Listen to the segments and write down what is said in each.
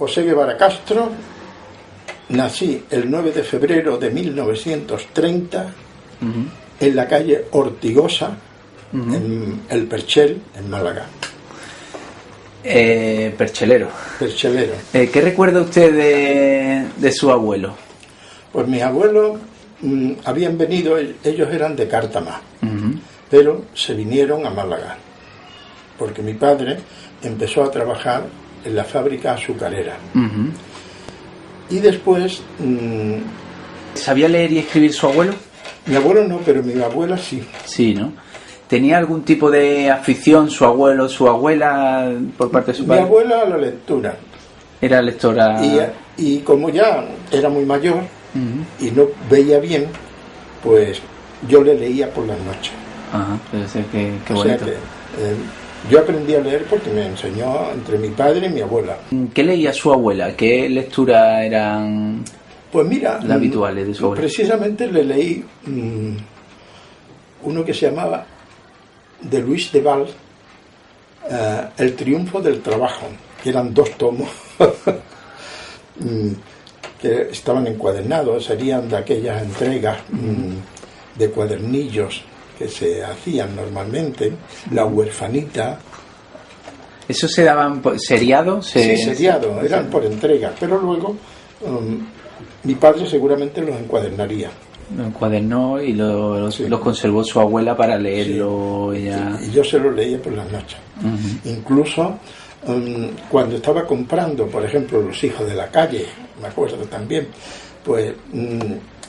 José Guevara Castro, nací el 9 de febrero de 1930 en la calle Ortigosa, en El Perchel, en Málaga. Perchelero. Perchelero. ¿Qué recuerda usted de su abuelo? Pues mis abuelos habían venido, ellos eran de Cártama, pero se vinieron a Málaga, porque mi padre empezó a trabajar en la fábrica azucarera. Y después... ¿Sabía leer y escribir su abuelo? Mi abuelo no, pero mi abuela sí. Sí, ¿no? ¿Tenía algún tipo de afición su abuelo, su abuela, por parte de su padre? Mi abuela a la lectura. Era lectora... Y como ya era muy mayor y no veía bien, pues yo le leía por las noches. Ajá, debe ser que o bonito. sea que, yo aprendí a leer porque me enseñó entre mi padre y mi abuela. ¿Qué leía su abuela? ¿Qué lecturas eran pues mira, las habituales de su abuela? Precisamente le leí uno que se llamaba de Luis de Val, El triunfo del trabajo, que eran 2 tomos que estaban encuadernados, serían de aquellas entregas de cuadernillos que se hacían normalmente, La huerfanita. ¿Eso se daban seriados? Sí, seriados, eran por entregas, pero luego mi padre seguramente los encuadernaría. Lo encuadernó y los conservó su abuela para leerlo. Sí. Ella... Y yo se los leía por las noches. Incluso cuando estaba comprando, por ejemplo, Los hijos de la calle, me acuerdo también, pues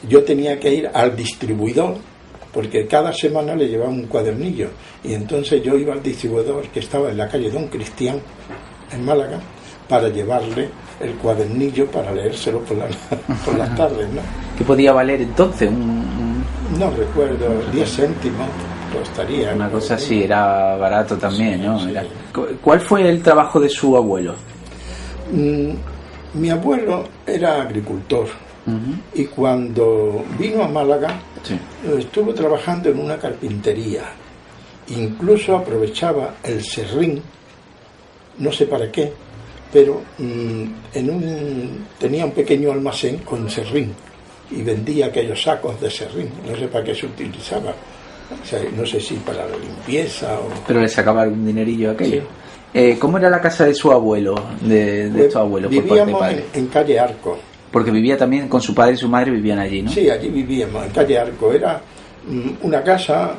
yo tenía que ir al distribuidor, porque cada semana le llevaba un cuadernillo, y entonces yo iba al distribuidor que estaba en la calle Don Cristián, en Málaga, para llevarle el cuadernillo para leérselo por las tardes, ¿no? ¿Qué podía valer entonces? No recuerdo, 10 céntimos costaría. Una cosa así, era barato también, sí, ¿no? Sí. Era... ¿Cuál fue el trabajo de su abuelo? Mi abuelo era agricultor y cuando vino a Málaga estuvo trabajando en una carpintería. Incluso aprovechaba el serrín, no sé para qué, pero tenía un pequeño almacén con serrín y vendía aquellos sacos de serrín, no sé para qué se utilizaba, o sea, no sé si para la limpieza o... Pero le sacaba algún dinerillo a aquello. Sí. ¿Cómo era la casa de su abuelo, de estos abuelos? Vivíamos por parte de padre? En calle Arco. Porque vivía también con su padre y su madre, vivían allí, ¿no? Sí, allí vivíamos, en calle Arco. Era una casa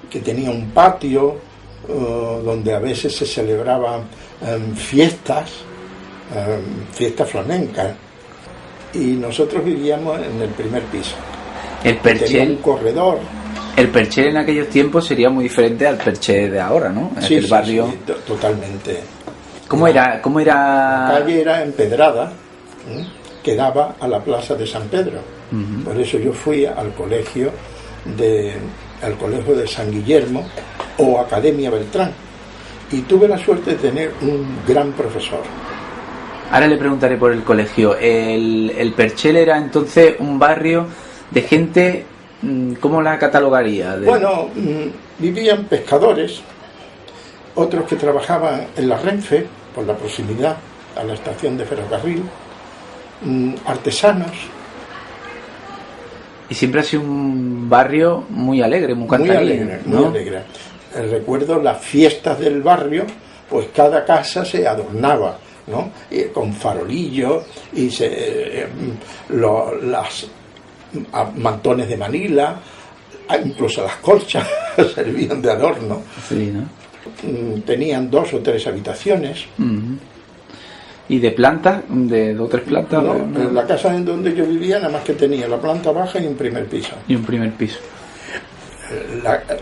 que tenía un patio donde a veces se celebraban fiestas flamencas, y nosotros vivíamos en el primer piso. El Perchel, tenía un corredor. El Perchel en aquellos tiempos sería muy diferente al Perchel de ahora, ¿no? Sí, el barrio. Sí, totalmente. ¿Cómo era? La calle era empedrada, que daba a la plaza de San Pedro. Por eso yo fui al colegio de San Guillermo o Academia Beltrán, y tuve la suerte de tener un gran profesor. Ahora le preguntaré por el colegio. El Perchel era entonces un barrio de gente, ¿cómo la catalogaría? Bueno, vivían pescadores, otros que trabajaban en la Renfe, por la proximidad a la estación de ferrocarril, artesanos. Y siempre ha sido un barrio muy alegre, muy cantarín, muy alegre, ¿no? Muy alegre. Recuerdo las fiestas del barrio, pues cada casa se adornaba, ¿no? Con farolillos y las mantones de Manila, incluso las colchas servían de adorno. Sí, ¿no? Tenían 2 o 3 habitaciones. ¿Y de planta? ¿De 2 o 3 plantas? No, en la casa en donde yo vivía nada más que tenía la planta baja y un primer piso. Y un primer piso.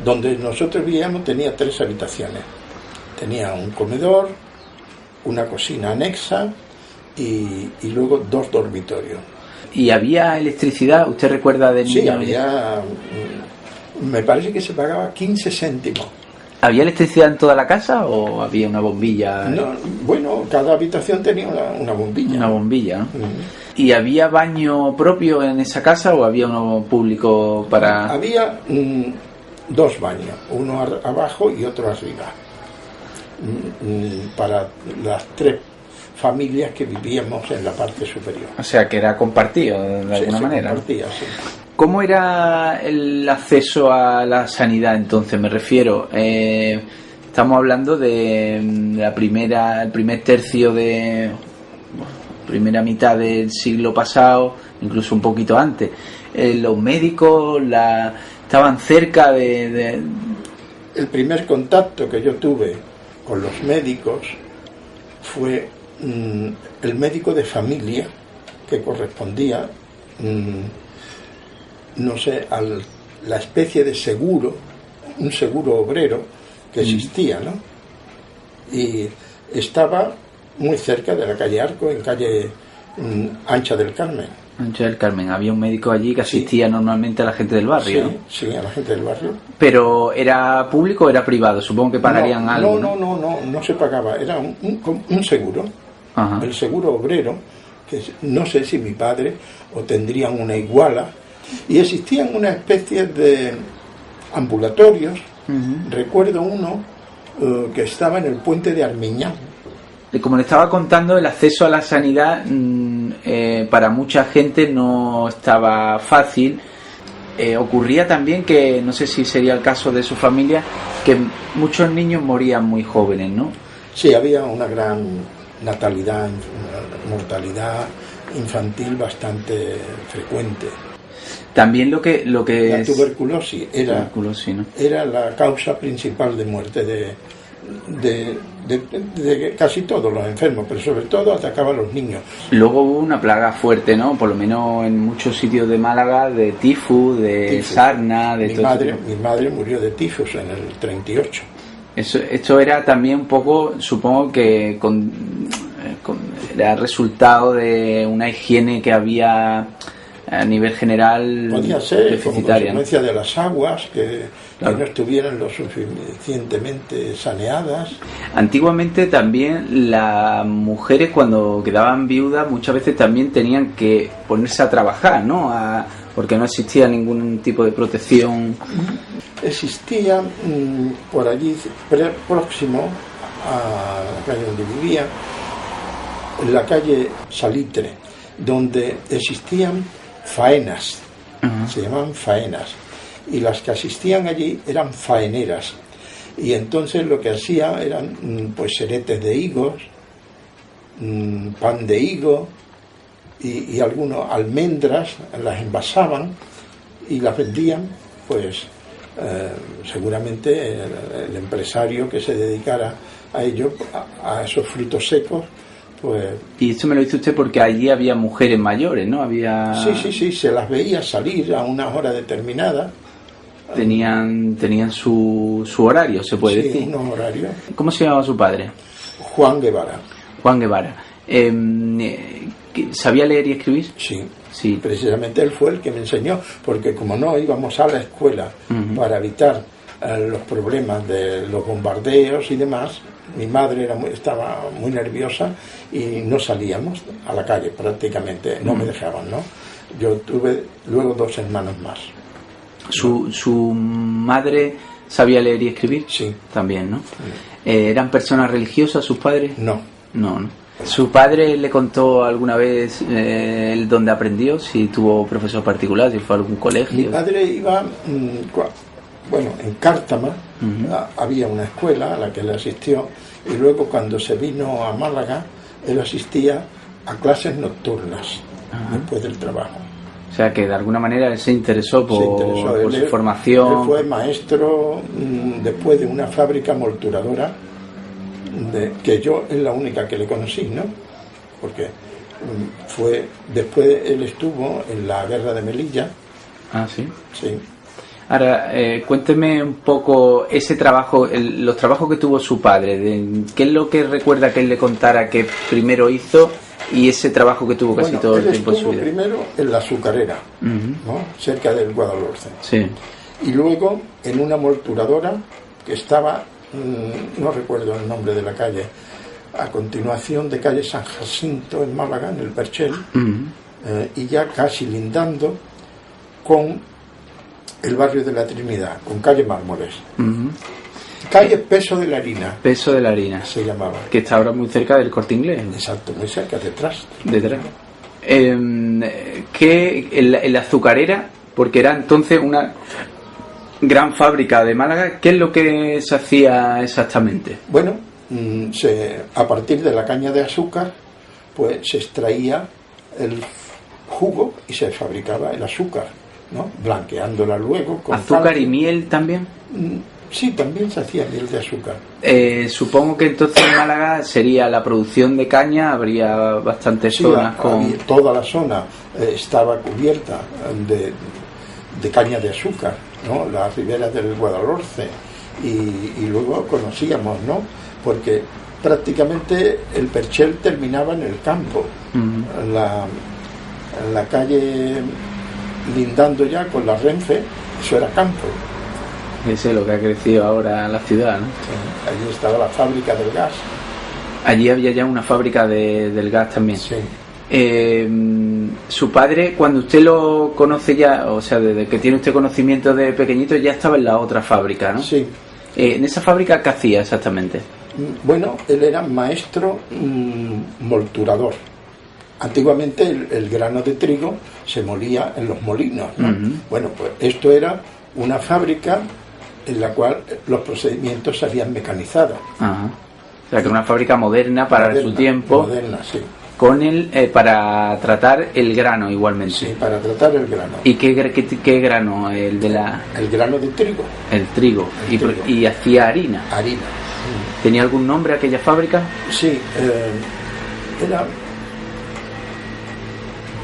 Donde nosotros vivíamos tenía 3 habitaciones. Tenía un comedor, una cocina anexa y luego 2 dormitorios. ¿Y había electricidad? ¿Usted recuerda de niño? Sí, había... Me parece que se pagaba 15 céntimos. ¿Había electricidad en toda la casa o había una bombilla? No, bueno, cada habitación tenía una bombilla. Una bombilla, ¿no? ¿Y había baño propio en esa casa o había uno público para...? Había 2 baños, uno abajo y otro arriba, para las 3 familias que vivíamos en la parte superior. O sea, que era compartido de alguna manera. Compartía, sí. ¿Cómo era el acceso a la sanidad entonces? Me refiero, estamos hablando de el primer tercio de primera mitad del siglo pasado, incluso un poquito antes. Los médicos estaban cerca de... El primer contacto que yo tuve con los médicos fue el médico de familia que correspondía, no sé, a la especie de seguro, un seguro obrero que existía, ¿no? Y estaba muy cerca de la calle Arco, en calle Ancha del Carmen. Ancha del Carmen, había un médico allí que asistía normalmente a la gente del barrio, ¿no? Sí, a la gente del barrio. ¿Pero era público o era privado? Supongo que pagarían algo. No se pagaba, era un seguro. Ajá. El seguro obrero, que no sé si mi padre o tendrían una iguala, y existían una especie de ambulatorios. Recuerdo uno que estaba en el puente de Armiñán. Como le estaba contando, el acceso a la sanidad para mucha gente no estaba fácil. Ocurría también que, no sé si sería el caso de su familia, que muchos niños morían muy jóvenes, ¿no? Sí, había una gran natalidad, mortalidad infantil bastante frecuente. También lo que la tuberculosis era, ¿no? Era la causa principal de muerte de casi todos los enfermos, pero sobre todo atacaba a los niños. Luego hubo una plaga fuerte, ¿no? Por lo menos en muchos sitios de Málaga, de tifus, de sarna, de mi madre murió de tifus en el 38. Esto era también un poco, supongo que era resultado de una higiene que había a nivel general. Podía ser como deficitaria, consecuencia de las aguas que no estuvieran lo suficientemente saneadas. Antiguamente también las mujeres, cuando quedaban viudas, muchas veces también tenían que ponerse a trabajar, ¿no? Porque no existía ningún tipo de protección. Existía por allí, próximo a la calle donde vivía, en la calle Salitre, donde existían faenas, se llamaban faenas, y las que asistían allí eran faeneras, y entonces lo que hacían eran pues seretes de higos, pan de higo y algunos almendras, las envasaban y las vendían, pues seguramente el empresario que se dedicara a ello, a esos frutos secos. Pues, y esto me lo dice usted porque allí había mujeres mayores, ¿no? Había... Sí, se las veía salir a unas horas determinadas. Tenían su horario, se puede decir. Sí, unos horarios. ¿Cómo se llamaba su padre? Juan Guevara. Juan Guevara. ¿Sabía leer y escribir? Sí, precisamente él fue el que me enseñó, porque como no íbamos a la escuela para evitar los problemas de los bombardeos y demás, mi madre estaba muy nerviosa y no salíamos a la calle prácticamente, no me dejaban, ¿no? Yo tuve luego 2 hermanos más. ¿Su madre sabía leer y escribir? Sí. También, ¿no? ¿Eran personas religiosas sus padres? No. ¿Su padre le contó alguna vez dónde aprendió? Si tuvo profesor particular, si fue a algún colegio. Mi padre iba... en Cártama había una escuela a la que él asistió, y luego cuando se vino a Málaga él asistía a clases nocturnas después del trabajo. O sea que de alguna manera él se interesó por su formación. Él fue maestro después de una fábrica molturadora que yo es la única que le conocí, ¿no? Porque después él estuvo en la guerra de Melilla. ¿Sí? Sí. Ahora, cuénteme un poco ese trabajo, los trabajos que tuvo su padre. ¿Qué es lo que recuerda que él le contara que primero hizo y ese trabajo que tuvo casi todo el tiempo de su vida? Primero en la azucarera, ¿no? Cerca del Guadalhorce. Sí. Y luego en una molturadora que estaba, no recuerdo el nombre de la calle, a continuación de calle San Jacinto en Málaga, en el Perchel, y ya casi lindando con el barrio de la Trinidad, con calle Mármoles. Calle Peso de la Harina. Peso de la Harina. Se llamaba. Que está ahora muy cerca del Corte Inglés. Exacto, muy cerca, detrás. Detrás. Que la azucarera, porque era entonces una gran fábrica de Málaga, ¿qué es lo que se hacía exactamente? Bueno, a partir de la caña de azúcar, pues se extraía el jugo y se fabricaba el azúcar, ¿no? Blanqueándola luego con ¿Azúcar calcio. y miel también? Sí, también se hacía miel de azúcar. Supongo que entonces en Málaga sería la producción de caña, habría bastantes zonas con... Toda la zona estaba cubierta de caña de azúcar, ¿no? Las riberas del Guadalhorce y luego conocíamos, ¿no? Porque prácticamente el Perchel terminaba en el campo, en la calle lindando ya con la Renfe, eso era campo. Ese es lo que ha crecido ahora la ciudad, ¿no? Sí, allí estaba la fábrica del gas. Allí había ya una fábrica del gas también. Sí. Su padre, cuando usted lo conoce ya, o sea, desde que tiene usted conocimiento de pequeñito, ya estaba en la otra fábrica, ¿no? Sí. ¿En esa fábrica qué hacía exactamente? Bueno, él era maestro molturador. Antiguamente el grano de trigo se molía en los molinos, ¿no? Bueno, pues esto era una fábrica en la cual los procedimientos se habían mecanizado. Ajá. O sea, que una fábrica moderna para su tiempo. Moderna, sí. Con para tratar el grano igualmente. Sí, para tratar el grano. ¿Y qué grano? El grano de trigo. El trigo. Trigo. Y hacía harina. Harina. ¿Tenía algún nombre aquella fábrica? Sí, era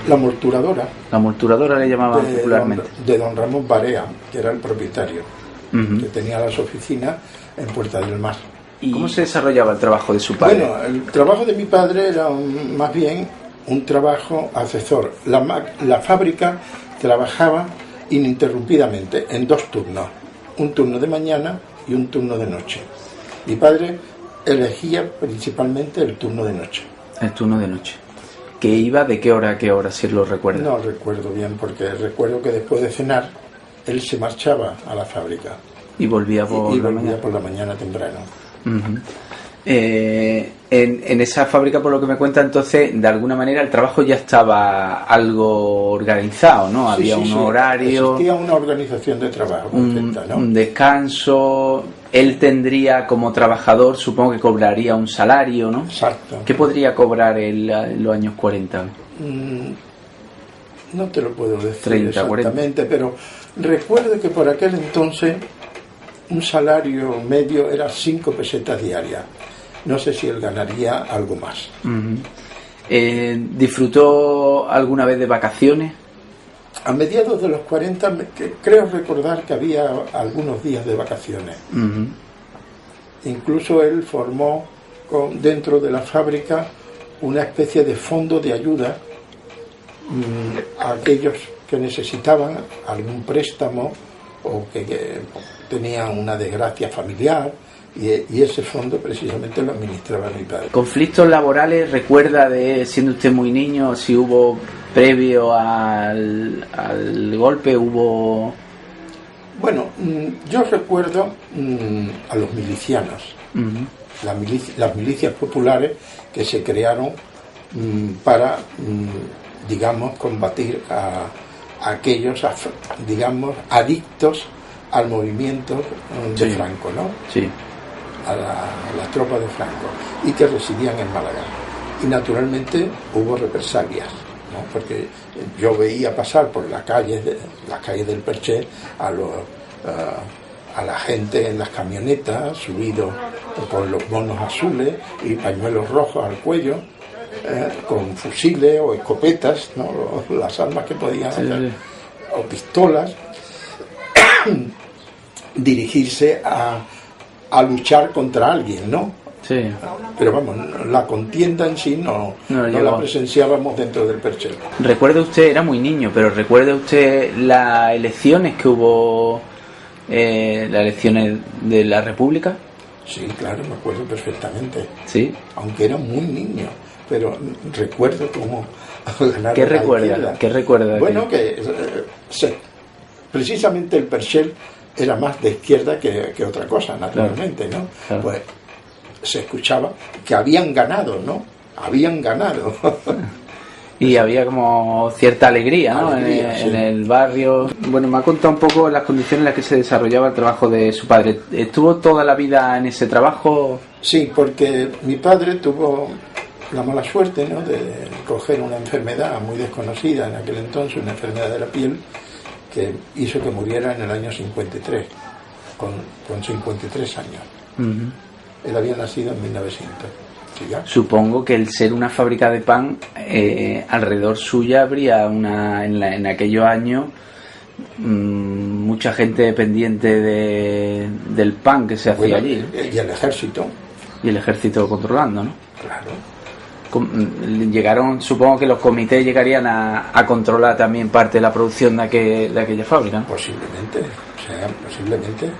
la molturadora. La molturadora le llamaban popularmente. De don Ramón Barea, que era el propietario, que tenía las oficinas en Puerta del Mar. ¿Y cómo se desarrollaba el trabajo de su padre? Bueno, el trabajo de mi padre era más bien un trabajo asesor. La fábrica trabajaba ininterrumpidamente en 2 turnos, un turno de mañana y un turno de noche. Mi padre elegía principalmente el turno de noche. El turno de noche. ¿Que iba de qué hora a qué hora, si lo recuerda? No recuerdo bien, porque recuerdo que después de cenar él se marchaba a la fábrica. Y volvía por la mañana temprano. En esa fábrica, por lo que me cuenta, entonces, de alguna manera el trabajo ya estaba algo organizado, ¿no? Había un horario. Existía una organización de trabajo perfecta, ¿no? Un descanso. Él tendría, como trabajador, supongo que cobraría un salario, ¿no? Exacto. ¿Qué podría cobrar él en los años 40? No te lo puedo decir 30, exactamente, 40. Pero recuerdo que por aquel entonces un salario medio era 5 pesetas diarias. No sé si él ganaría algo más. ¿Disfrutó alguna vez de vacaciones? A mediados de los 40 creo recordar que había algunos días de vacaciones. Incluso él formó dentro de la fábrica una especie de fondo de ayuda a aquellos que necesitaban algún préstamo o que tenían una desgracia familiar, y ese fondo precisamente lo administraba mi padre. ¿Conflictos laborales recuerda de siendo usted muy niño? Si hubo previo al golpe, hubo... Bueno, yo recuerdo a los milicianos, las milicias populares que se crearon para, digamos, combatir a aquellos, digamos, adictos al movimiento de Franco, ¿no? Sí. A las tropas de Franco, y que residían en Málaga. Y naturalmente hubo represalias, ¿no? Porque yo veía pasar por las calles del Perché a la gente en las camionetas, subidos con los monos azules y pañuelos rojos al cuello, con fusiles o escopetas, ¿no? Las armas que podían hacer, o pistolas, dirigirse a luchar contra alguien, ¿no? Sí. Pero vamos, la contienda en sí no la presenciábamos dentro del Perchel. ¿Recuerda usted, era muy niño, pero recuerda usted las elecciones que hubo, las elecciones de la República? Sí, claro, me acuerdo perfectamente. Sí. Aunque era muy niño, pero recuerdo cómo ganaron. ¿Qué recuerda? ¿Qué recuerda? Bueno, precisamente el Perchel era más de izquierda que otra cosa, naturalmente, ¿no? Claro. Pues se escuchaba que habían ganado, ¿no? Habían ganado. Y había como cierta alegría, ¿no? Alegría, en sí. el barrio. Bueno, me ha contado un poco las condiciones en las que se desarrollaba el trabajo de su padre. ¿Estuvo toda la vida en ese trabajo? Sí, porque mi padre tuvo la mala suerte, ¿no?, de coger una enfermedad muy desconocida en aquel entonces, una enfermedad de la piel, que hizo que muriera en el año 53, con 53 años. Uh-huh. Él había nacido en 1900. ¿Sí, ya? Supongo que el ser una fábrica de pan, alrededor suya habría en aquellos años mucha gente dependiente del pan que se hacía allí, ¿no? Y el ejército. Y el ejército controlando, ¿no? Claro. Llegaron, supongo que los comités llegarían a controlar también parte de la producción de aquella fábrica, ¿no? Posiblemente, posiblemente,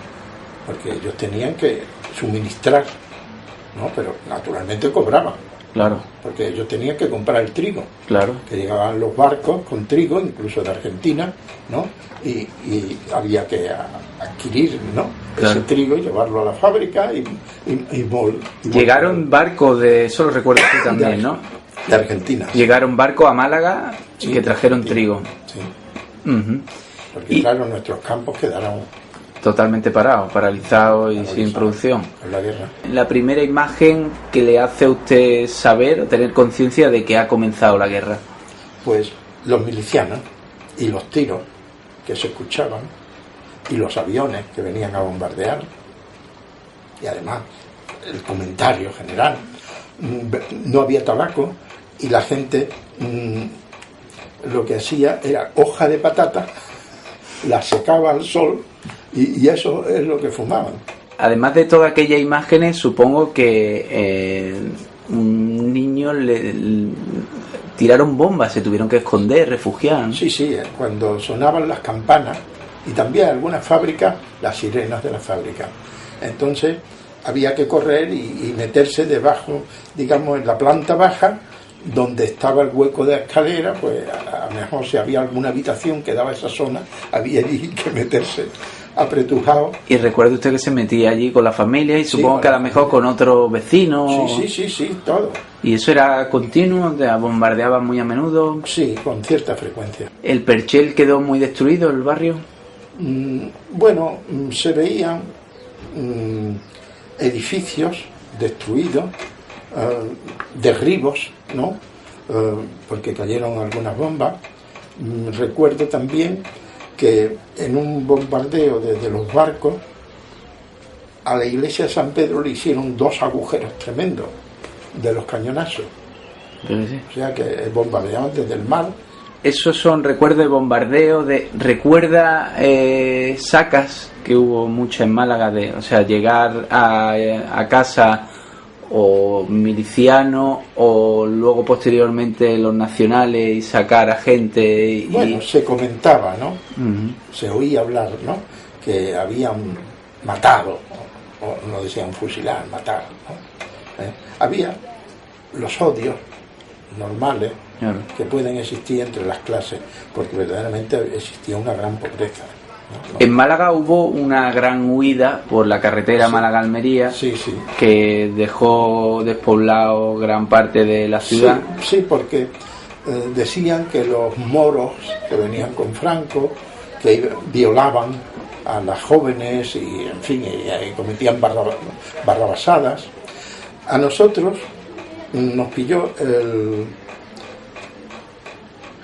porque ellos tenían que suministrar, ¿no? Pero naturalmente cobraban, Claro, porque ellos tenían que comprar el trigo, claro. que llegaban los barcos con trigo, incluso de Argentina, ¿no? Y había que adquirir, ¿no?, Claro. ese trigo y llevarlo a la fábrica y Llegaron barcos eso lo recuerdo tú también, ¿no? de Argentina. Llegaron barcos a Málaga Sí, que trajeron Argentina. trigo. Sí, Ujú. porque Y- claro, nuestros campos quedaron Totalmente parados, paralizados y sin producción. en la guerra. La primera imagen que le hace a usted saber o tener conciencia de que ha comenzado la guerra. Pues los milicianos y los tiros que se escuchaban y los aviones que venían a bombardear, y además el comentario general, no había tabaco y la gente lo que hacía era hoja de patata, la secaba al sol y eso es lo que fumaban. Además de todas aquellas imágenes, supongo que un niño le tiraron bombas, se tuvieron que esconder, refugiar, ¿no? Sí, cuando sonaban las campanas y también algunas fábricas, las sirenas de la fábrica. Entonces había que correr y meterse debajo, digamos, en la planta baja, donde estaba el hueco de la escalera, pues a lo mejor si había alguna habitación que daba esa zona, había allí que meterse apretujado. Y recuerda usted que se metía allí con la familia y supongo con que a la lo mejor familia. con otros vecinos. Sí, todo. ¿Y eso era continuo? ¿Bombardeaban muy a menudo? Sí, con cierta frecuencia. ¿El Perchel quedó muy destruido, el barrio? Bueno, se veían edificios destruidos, derribos, ¿no? Porque cayeron algunas bombas. Recuerdo también que en un bombardeo desde los barcos a la iglesia de San Pedro le hicieron 2 agujeros tremendos de los cañonazos. Sí. O sea que bombardeaban desde el mar. Esos son recuerdos de bombardeo, recuerda sacas que hubo muchas en Málaga, o sea, llegar a casa o milicianos o luego posteriormente los nacionales y sacar a gente Bueno, se comentaba, ¿no? Uh-huh. Se oía hablar, ¿no?, que habían matado, o no decían fusilar, matar, ¿no? Había los odios normales, Claro. que pueden existir entre las clases, porque verdaderamente existía una gran pobreza, ¿no? En Málaga hubo una gran huida por la carretera Sí. Málaga-Almería, Sí, que dejó despoblado gran parte de la ciudad. Sí, porque decían que los moros que venían con Franco, que violaban a las jóvenes y, en fin, y cometían barrabasadas. A nosotros nos pilló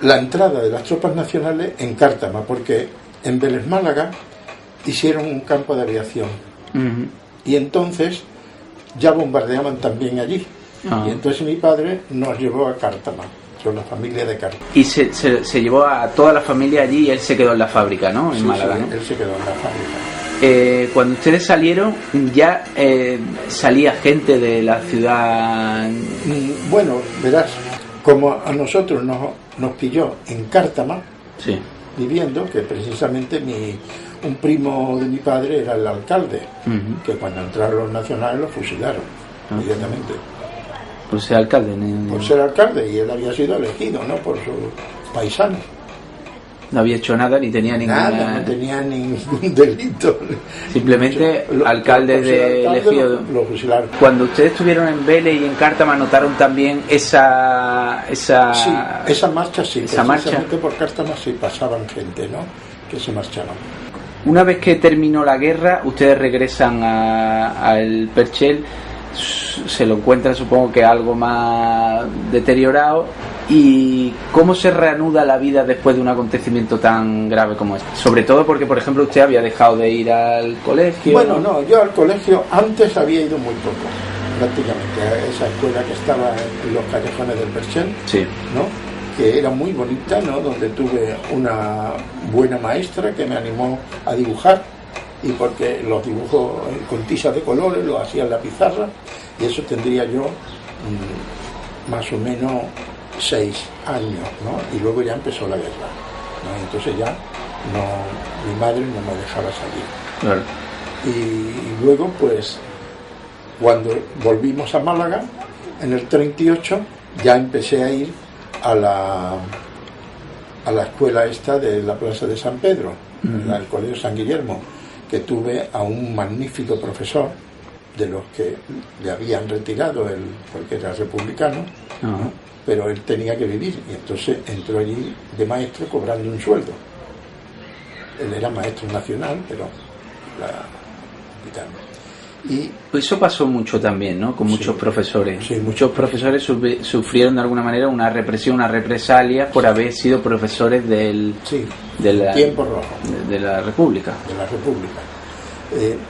la entrada de las tropas nacionales en Cártama, porque en Vélez Málaga hicieron un campo de aviación. Uh-huh. Y entonces ya bombardeaban también allí. Ah. Y entonces mi padre nos llevó a Cártama, con la familia de Cártama. Y se llevó a toda la familia allí y él se quedó en la fábrica, ¿no? En Sí, Málaga, sí, ¿no? él se quedó en la fábrica. Cuando ustedes salieron, ya salía gente de la ciudad. Bueno, verás, como a nosotros nos pilló en Cártama, Sí. viviendo, que precisamente un primo de mi padre era el alcalde, Uh-huh. que cuando entraron los nacionales lo fusilaron inmediatamente. Por ser alcalde. Por ser alcalde, y él había sido elegido, ¿no?, por sus paisanos. No había hecho nada ni tenía ninguna... Nada, no tenía ningún delito. Simplemente alcaldes de elegido. Lo fusilaron. Cuando ustedes estuvieron en Vélez y en Cártama, ¿notaron también esa marcha? Sí, esa marcha. Por Cártama sí pasaban gente, ¿no? Que se marchaban. Una vez que terminó la guerra, ustedes regresan al Perchel, se lo encuentran, supongo que algo más deteriorado. ¿Y cómo se reanuda la vida después de un acontecimiento tan grave como este? Sobre todo porque, por ejemplo, usted había dejado de ir al colegio. Bueno, no, yo al colegio antes había ido muy poco, prácticamente, a esa escuela que estaba en los callejones del Perchel, sí, ¿no? Que era muy bonita, ¿no? Donde tuve una buena maestra que me animó a dibujar, y porque los dibujos con tiza de colores los hacía en la pizarra, y eso tendría yo más o menos 6 años, ¿no? Y luego ya empezó la guerra, ¿no? Entonces ya mi madre no me dejaba salir. Claro. Y luego, pues, cuando volvimos a Málaga, en el 38, ya empecé a ir a la escuela esta de la Plaza de San Pedro, el Colegio San Guillermo, que tuve a un magnífico profesor, de los que le habían retirado porque era republicano, ¿no? Pero él tenía que vivir, y entonces entró allí de maestro cobrando un sueldo. Él era maestro nacional, pero y eso pasó mucho también, ¿no? Con muchos profesores. Sí, muchos profesores sufrieron de alguna manera una represión, una represalia por haber sido profesores del tiempo rojo de la República. De la República.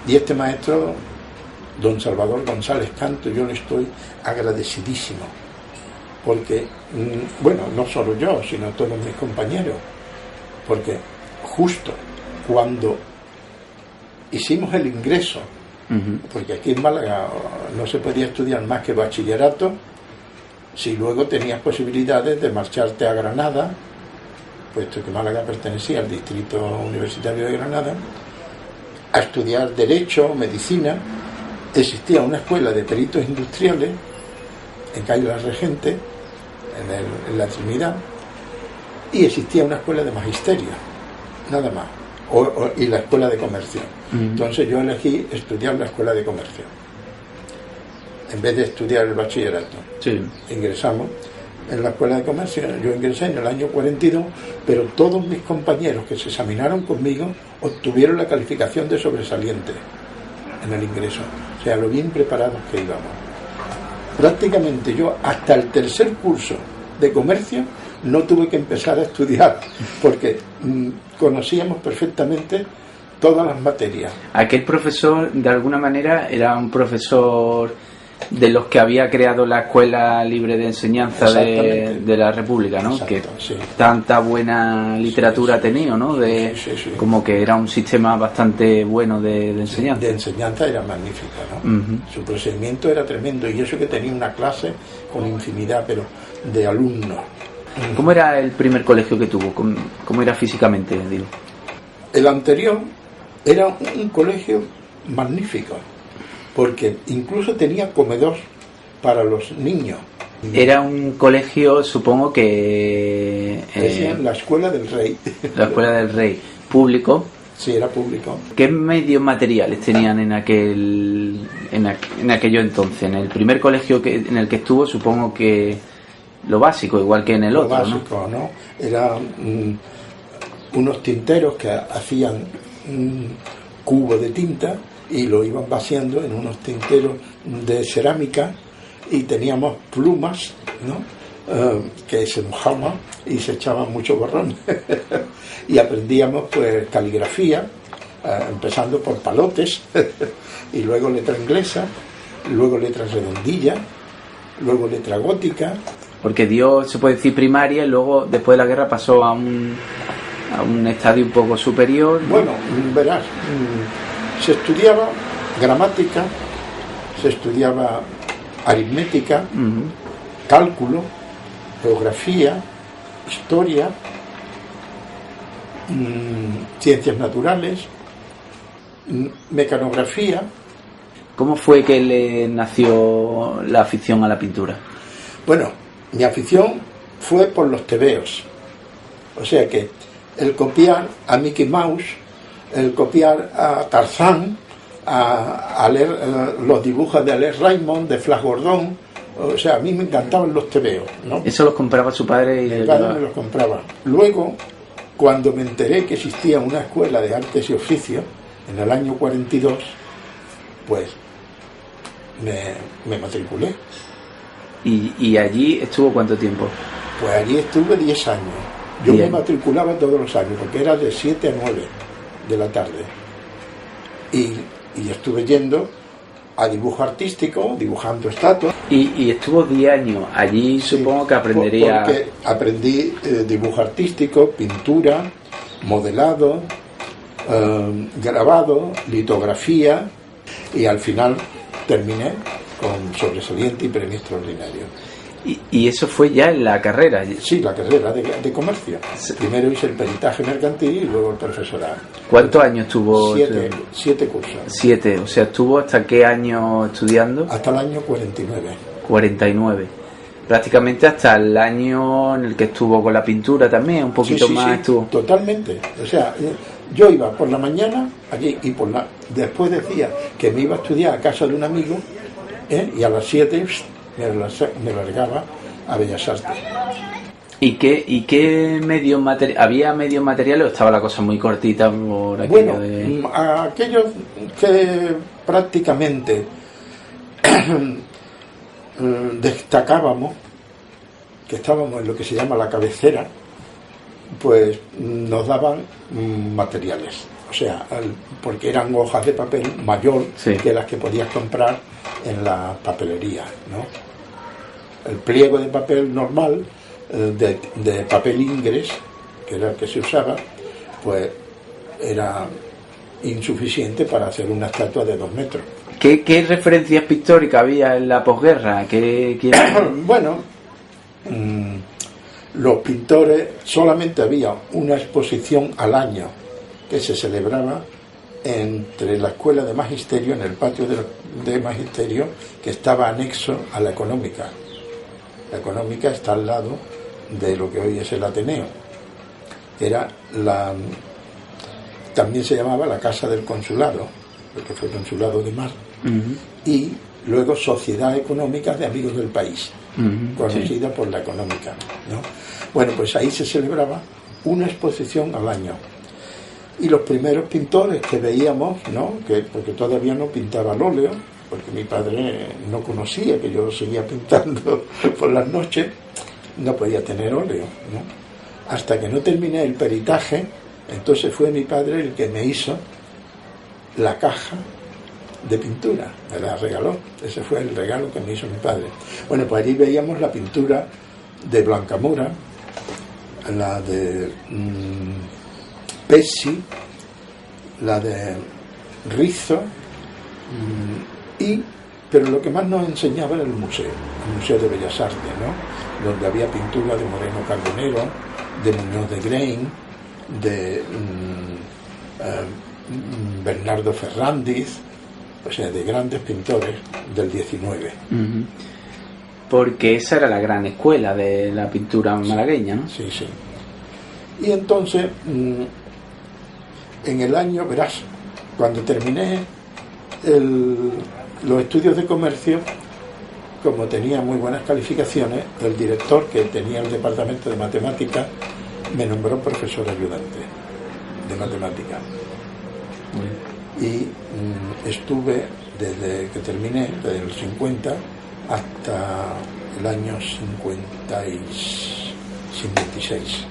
Y este maestro, don Salvador González Canto, yo le estoy agradecidísimo, porque, bueno, no solo yo, sino todos mis compañeros, porque justo cuando hicimos el ingreso, porque aquí en Málaga no se podía estudiar más que bachillerato, si luego tenías posibilidades de marcharte a Granada, puesto que Málaga pertenecía al Distrito Universitario de Granada, a estudiar Derecho, Medicina. Existía una escuela de peritos industriales en calle La Regente, en la Trinidad, y existía una escuela de magisterio, nada más, y la escuela de comercio. Entonces yo elegí estudiar la escuela de comercio en vez de estudiar el bachillerato. Sí. Ingresamos en la escuela de comercio, yo ingresé en el año 42, pero todos mis compañeros que se examinaron conmigo obtuvieron la calificación de sobresaliente en el ingreso, o sea, lo bien preparados que íbamos. Prácticamente yo hasta el tercer curso de comercio no tuve que empezar a estudiar, porque conocíamos perfectamente todas las materias. Aquel profesor, de alguna manera, era un profesor de los que había creado la Escuela Libre de Enseñanza de la República, ¿no? Exacto, que sí. Tanta buena literatura ha tenido, ¿no? Sí. Como que era un sistema bastante bueno de enseñanza. De enseñanza era magnífica, ¿no? Su procedimiento era tremendo, y eso que tenía una clase con infinidad, pero de alumnos. ¿Cómo era el primer colegio que tuvo? ¿Cómo era físicamente, digo? El anterior era un colegio magnífico, porque incluso tenía comedor para los niños. Era un colegio, supongo que... Decían la Escuela del Rey. La Escuela del Rey. ¿Público? Sí, era público. ¿Qué medios materiales tenían en aquello entonces? En el primer colegio en el que estuvo, supongo que lo básico, igual que en el otro, lo básico, ¿no? Eran unos tinteros que hacían un cubo de tinta y lo iban vaciando en unos tinteros de cerámica, y teníamos plumas, ¿no? Que se mojaban y se echaban mucho borrón. Y aprendíamos pues caligrafía, empezando por palotes, y luego letra inglesa, luego letra redondilla, luego letra gótica. Porque dio, se puede decir, primaria, y luego después de la guerra pasó a un estadio un poco superior, ¿no? Bueno, verás, se estudiaba gramática, se estudiaba aritmética, cálculo, geografía, historia, ciencias naturales, mecanografía. ¿Cómo fue que le nació la afición a la pintura? Bueno, mi afición fue por los tebeos. O sea que el copiar a Mickey Mouse, el copiar a Tarzán, a leer los dibujos de Alex Raymond, de Flash Gordon. O sea, a mí me encantaban los tebeos, ¿no? Eso los compraba su padre y mi padre me los compraba. Luego, cuando me enteré que existía una escuela de artes y oficios en el año 42, pues me matriculé. ¿Y allí estuvo cuánto tiempo? Pues allí estuve 10 años. Yo me matriculaba todos los años, porque era de 7 a 9 de la tarde. Y estuve yendo a dibujo artístico, dibujando estatuas. Y estuvo 10 años. Allí supongo que aprendería... Porque aprendí dibujo artístico, pintura, modelado, grabado, litografía, y al final terminé con sobresaliente y premio extraordinario. ¿Y eso fue ya en la carrera? Sí, la carrera de comercio. Sí. Primero hice el peritaje mercantil y luego el profesorado. ¿Cuántos años estuvo? 7 cursos. 7, o sea, ¿estuvo hasta qué año estudiando? Hasta el año 49. 49. Prácticamente hasta el año en el que estuvo con la pintura también, un poquito más. Sí, estuvo. Totalmente. O sea, yo iba por la mañana allí y después decía que me iba a estudiar a casa de un amigo, y a las 7 me largaba a Bellas Artes. ¿Y qué medios materiales? ¿Había medios materiales o estaba la cosa muy cortita por aquello? Bueno, aquellos que prácticamente destacábamos, que estábamos en lo que se llama la cabecera, pues nos daban materiales. O sea, porque eran hojas de papel mayor que las que podías comprar en la papelería, ¿no? El pliego de papel normal, de papel ingres, que era el que se usaba, pues era insuficiente para hacer una estatua de 2 metros. ¿Qué referencias pictóricas había en la posguerra? Bueno, los pintores, solamente había una exposición al año que se celebraba entre la escuela de magisterio, en el patio de magisterio, que estaba anexo a la económica. La económica está al lado de lo que hoy es el Ateneo. Era también se llamaba la Casa del Consulado, porque fue Consulado de Mar, y luego Sociedad Económica de Amigos del País, conocida por la económica, ¿no? Bueno, pues ahí se celebraba una exposición al año. Y los primeros pintores que veíamos, ¿no? Porque todavía no pintaba al óleo, porque mi padre no conocía que yo seguía pintando por las noches, no podía tener óleo, ¿no? Hasta que no terminé el peritaje, entonces fue mi padre el que me hizo la caja de pintura, me la regaló. Ese fue el regalo que me hizo mi padre. Bueno, pues allí veíamos la pintura de Blancamora, la de Pesci, la de Rizzo, pero lo que más nos enseñaba era el Museo de Bellas Artes, ¿no? Donde había pintura de Moreno Carbonero, de Muñoz de Grein, de Bernardo Ferrandiz, o sea, de grandes pintores del 19. Porque esa era la gran escuela de la pintura malagueña, ¿no? Sí, sí. Y entonces, en el año, verás, cuando terminé los estudios de comercio, como tenía muy buenas calificaciones, el director, que tenía el departamento de matemáticas, me nombró profesor ayudante de matemáticas. Y estuve desde que terminé, desde el 50 hasta el año 56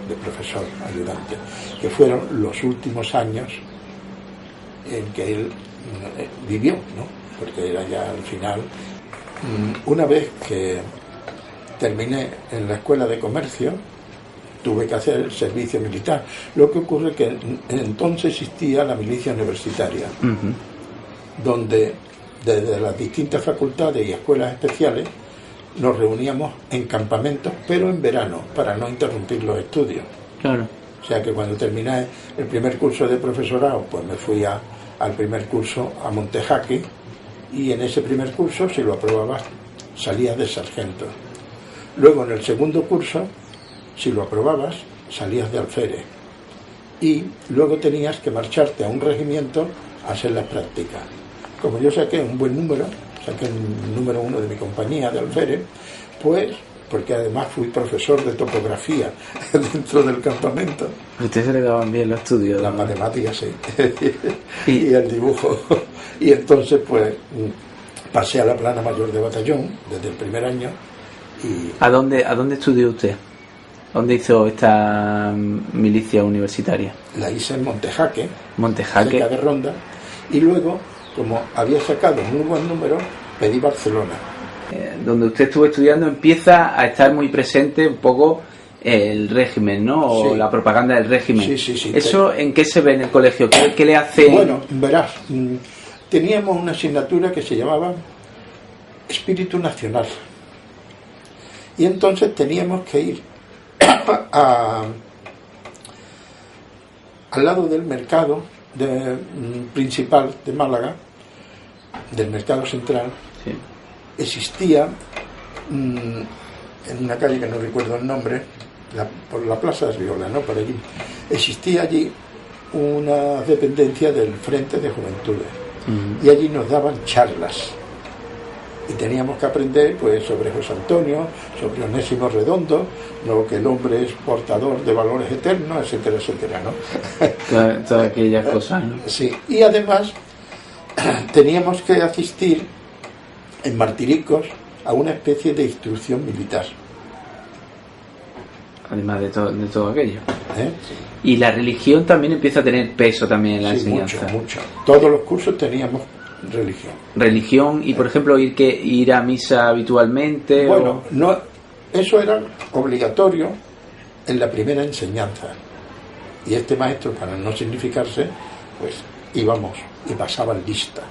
de profesor ayudante, que fueron los últimos años en que él vivió, ¿no? Porque era ya al final. Una vez que terminé en la escuela de comercio, tuve que hacer el servicio militar. Lo que ocurre es que entonces existía la milicia universitaria, donde desde las distintas facultades y escuelas especiales nos reuníamos en campamentos, pero en verano, para no interrumpir los estudios. Claro. O sea que cuando terminé el primer curso de profesorado, pues me fui al primer curso a Montejaque, y en ese primer curso, si lo aprobabas, salías de sargento. Luego en el segundo curso, si lo aprobabas, salías de alférez. y luego tenías que marcharte a un regimiento a hacer las prácticas. Como yo saqué un buen número, saqué el número 1 de mi compañía de alférez, pues, porque además fui profesor de topografía dentro del campamento. ¿A usted se le daban bien los estudios? Las matemáticas, sí. Y el dibujo. Y entonces, pues, pasé a la plana mayor de batallón desde el primer año. Y ¿A dónde estudió usted? ¿Dónde hizo esta milicia universitaria? la hice en Montejaque, Montejaque. cerca de Ronda, y luego, como había sacado muy buen número, pedí Barcelona. Donde usted estuvo estudiando empieza a estar muy presente un poco el régimen, ¿no? O Sí. la propaganda del régimen. Sí. ¿Eso en qué se ve en el colegio? ¿Qué le hace? Bueno, verás, teníamos una asignatura que se llamaba Espíritu Nacional. Y entonces teníamos que ir al lado del mercado principal de Málaga, del mercado central. Sí. Existía en una calle que no recuerdo el nombre, por la Plaza de Riola, ¿no? Por allí. Existía allí una dependencia del Frente de Juventudes. Y allí nos daban charlas. Y teníamos que aprender, pues, sobre José Antonio, sobre Onésimo Redondo, luego que el hombre es portador de valores eternos, etcétera, etcétera, ¿no? Todas aquellas cosas, ¿no? Sí, y además teníamos que asistir en Martiricos a una especie de instrucción militar. Además de todo aquello. ¿Eh? Y la religión también empieza a tener peso también en la Sí, enseñanza. mucho. Todos los cursos teníamos religión. Religión y, por ejemplo, ir a misa habitualmente. Bueno, no, eso era obligatorio en la primera enseñanza. Y este maestro, para no significarse, pues íbamos y pasaban lista.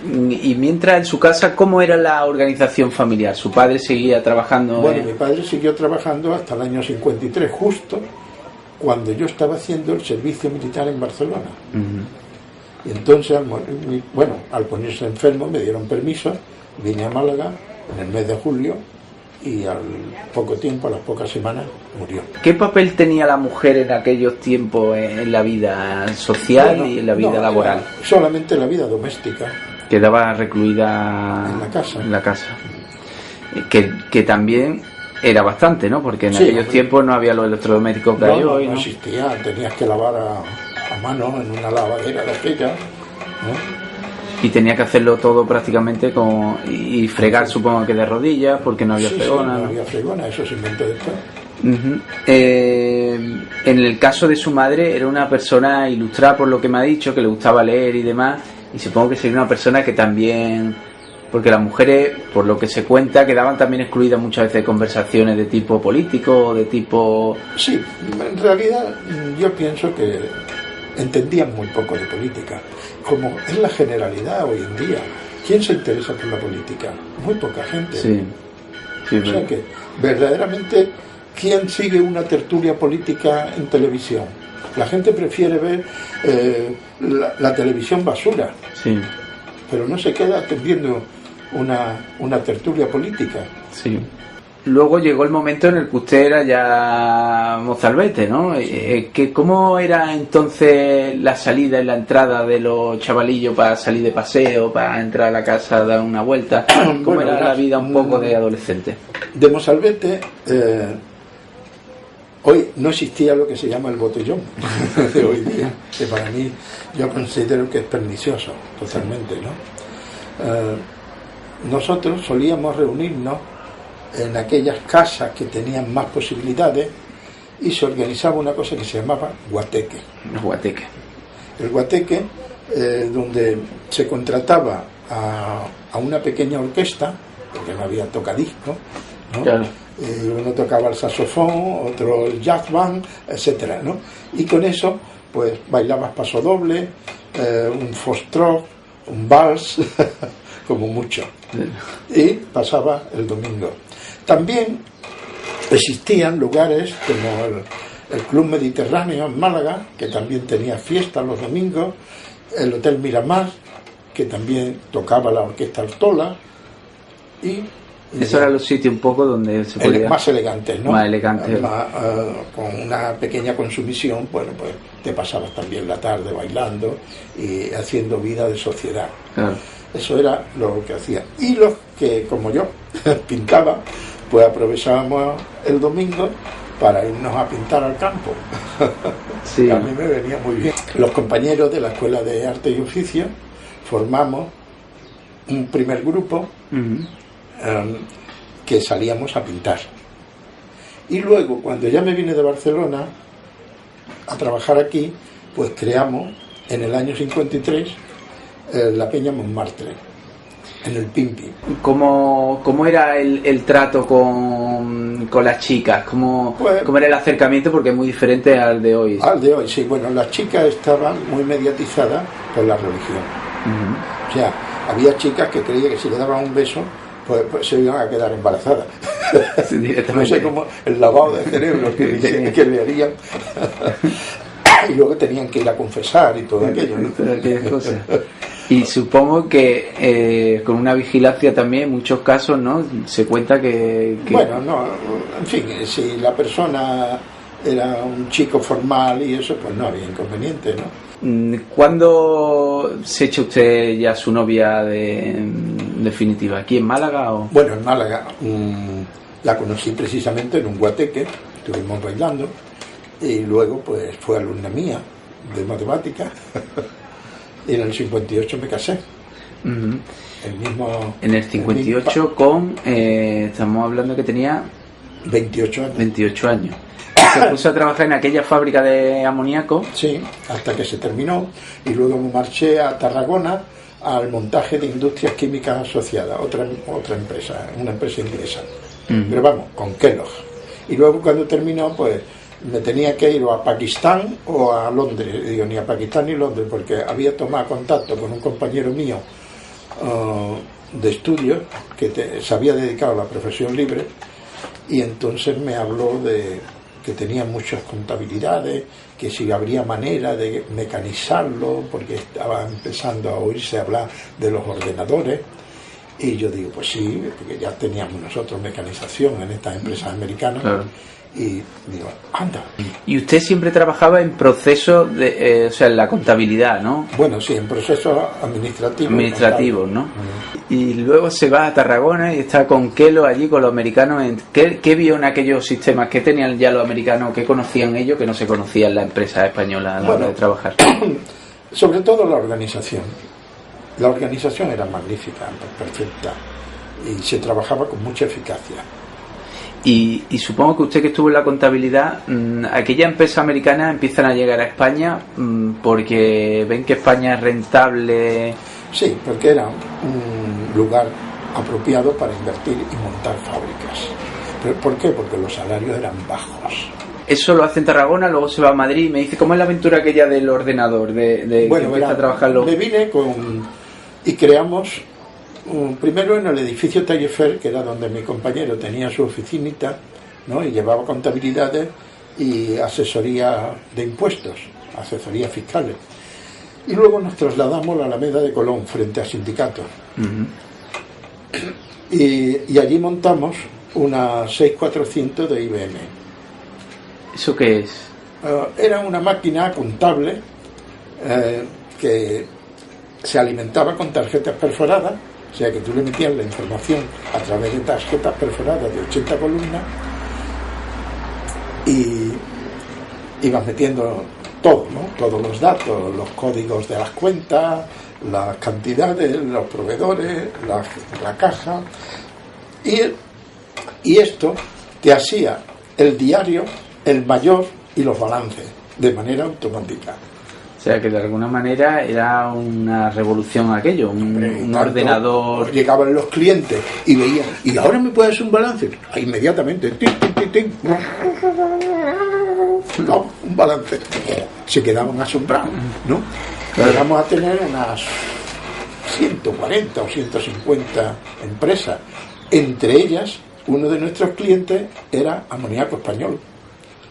Y mientras en su casa, ¿cómo era la organización familiar? ¿Su padre seguía trabajando? Bueno, mi padre siguió trabajando hasta el año 53, justo cuando yo estaba haciendo el servicio militar en Barcelona. Y entonces, al ponerse enfermo, me dieron permiso, vine a Málaga en el mes de julio y al poco tiempo, a las pocas semanas, murió. ¿Qué papel tenía la mujer en aquellos tiempos en la vida social y en la vida laboral? Solamente la vida doméstica. Quedaba recluida en la casa. Que también era bastante, ¿no? Porque en aquellos tiempos no había los electrodomésticos que hay hoy, ¿no? No existía, tenías que lavar a mano en una lavadera de aquella, ¿no? Y tenía que hacerlo todo prácticamente y fregar, supongo que de rodillas, porque no había fregona. No había fregona, eso se inventó después. En el caso de su madre, era una persona ilustrada, por lo que me ha dicho, que le gustaba leer y demás, y supongo que sería una persona que también, porque las mujeres, por lo que se cuenta, quedaban también excluidas muchas veces de conversaciones de tipo político o de tipo... Sí, en realidad yo pienso que entendían muy poco de política, como es la generalidad hoy en día. ¿Quién se interesa por la política? Muy poca gente. Sí, o sea que verdaderamente, ¿quién sigue una tertulia política en televisión? La gente prefiere ver la televisión basura, sí, pero no se queda atendiendo una tertulia política. Sí. Luego llegó el momento en el que usted era ya mozalbete, ¿no? ¿Cómo era entonces la salida y la entrada de los chavalillos para salir de paseo, para entrar a la casa a dar una vuelta? ¿Cómo era la vida un poco de adolescente? De mozalbete, hoy no existía lo que se llama el botellón de hoy día, que para mí yo considero que es pernicioso totalmente, ¿no? Nosotros solíamos reunirnos en aquellas casas que tenían más posibilidades y se organizaba una cosa que se llamaba guateque. Guateque. El guateque, donde se contrataba a una pequeña orquesta, porque no había tocadisco, ¿no? Claro. Uno tocaba el saxofón, otro el jazz band, etcétera, ¿no? Y con eso, pues bailabas pasodoble, un foxtrot, un vals, como mucho. Y pasaba el domingo. También existían lugares como el Club Mediterráneo en Málaga, que también tenía fiestas los domingos, el Hotel Miramar, que también tocaba la orquesta Artola, y Esos eran los sitios un poco donde se podía... Más elegantes, ¿no? Más elegantes. Con una pequeña consumición, bueno, pues te pasabas también la tarde bailando y haciendo vida de sociedad. Claro. Eso era lo que hacía. Y los que, como yo, pintaban, pues aprovechábamos el domingo para irnos a pintar al campo. Sí. A mí me venía muy bien. Los compañeros de la Escuela de Arte y Oficio formamos un primer grupo que salíamos a pintar. Y luego, cuando ya me vine de Barcelona a trabajar aquí, pues creamos en el año 53 la Peña Montmartre, en el Pimpi. ¿Cómo era el trato con las chicas? ¿Cómo era el acercamiento? Porque es muy diferente al de hoy. Al de hoy, sí. Bueno, las chicas estaban muy mediatizadas por la religión. O sea, había chicas que creían que si le daban un beso, pues se iban a quedar embarazadas. Sí, no sé cómo el lavado de cerebro que le harían. Y luego tenían que ir a confesar y todo aquello, ¿no? Todas aquellas cosas. Y supongo que con una vigilancia también, en muchos casos, ¿no? Se cuenta que... Bueno, no, en fin, si la persona era un chico formal y eso, pues no había inconveniente, ¿no? ¿Cuándo se echa usted ya su novia definitiva? ¿Aquí en Málaga o...? Bueno, en Málaga la conocí precisamente en un guateque, estuvimos bailando, y luego pues fue alumna mía de matemáticas. Y en el 58 me casé. En el 58 estamos hablando que tenía 28 años. 28 años. Se puso a trabajar en aquella fábrica de amoníaco. Sí, hasta que se terminó. Y luego me marché a Tarragona al montaje de Industrias Químicas Asociadas, otra empresa, una empresa inglesa. Pero vamos, con Kellogg. Y luego cuando terminó, pues me tenía que ir o a Pakistán o a Londres. Digo, ni a Pakistán ni Londres, porque había tomado contacto con un compañero mío de estudios que se había dedicado a la profesión libre, y entonces me habló de que tenía muchas contabilidades, que si habría manera de mecanizarlo, porque estaba empezando a oírse hablar de los ordenadores. Y yo digo, pues sí, porque ya teníamos nosotros mecanización en estas empresas americanas. Claro. Y digo, anda. Y usted siempre trabajaba en procesos o sea, en la contabilidad, ¿no? Bueno, sí, en procesos administrativos. Administrativos, ¿no? Y luego se va a Tarragona y está con Kellogg allí, con los americanos. ¿Qué vio en aquellos sistemas? ¿Qué tenían ya los americanos? ¿Qué conocían ellos que no se conocía en la empresa española a la hora de trabajar? Sobre todo la organización. La organización era magnífica, perfecta, y se trabajaba con mucha eficacia. Y supongo que usted, que estuvo en la contabilidad, aquellas empresas americanas empiezan a llegar a España porque ven que España es rentable. Sí, porque era un lugar apropiado para invertir y montar fábricas. ¿Pero por qué? Porque los salarios eran bajos. Eso lo hace en Tarragona, luego se va a Madrid y me dice, ¿cómo es la aventura aquella del ordenador? Bueno, que empieza a trabajarlo. Me vine y creamos... primero en el edificio Taillefer, que era donde mi compañero tenía su oficinita, ¿no? Y llevaba contabilidades y asesoría de impuestos, asesorías fiscales. Y luego nos trasladamos a la Alameda de Colón, frente a sindicatos. Y allí montamos una 6400 de IBM. ¿Eso qué es? Era una máquina contable que se alimentaba con tarjetas perforadas. O sea, que tú le metías la información a través de tarjetas perforadas de 80 columnas y ibas metiendo todo, ¿no? Todos los datos, los códigos de las cuentas, las cantidades, los proveedores, la caja. Y esto te hacía el diario, el mayor y los balances de manera automática. O sea, que de alguna manera era una revolución aquello, un ordenador. Llegaban los clientes y veían, y ahora me puedes hacer un balance. Inmediatamente, no, un balance. Se quedaban asombrados, ¿no? Llegamos a tener unas 140 o 150 empresas. Entre ellas, uno de nuestros clientes era Amoníaco Español,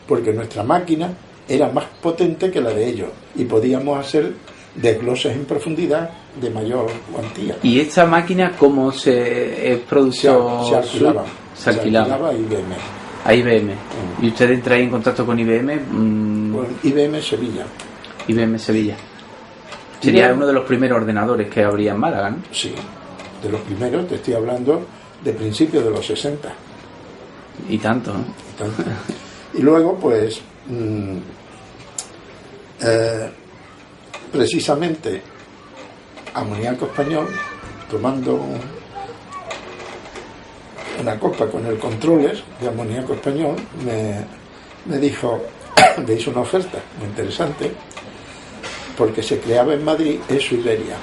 porque nuestra máquina era más potente que la de ellos y podíamos hacer desgloses en profundidad de mayor cuantía. ¿Y esta máquina cómo se produjo? Se alquilaba. Se alquilaba a IBM. A IBM. ¿Y usted entra ahí en contacto con IBM? Con IBM Sevilla. IBM Sevilla. Sería uno de los primeros ordenadores que habría en Málaga, ¿no? Sí, de los primeros, te estoy hablando de principios de los 60. Y tanto, ¿no? Y luego, pues, precisamente, Amoníaco Español, tomando una copa con el controller de Amoníaco Español, me dijo, me hizo una oferta muy interesante, porque se creaba en Madrid ESO Iberia,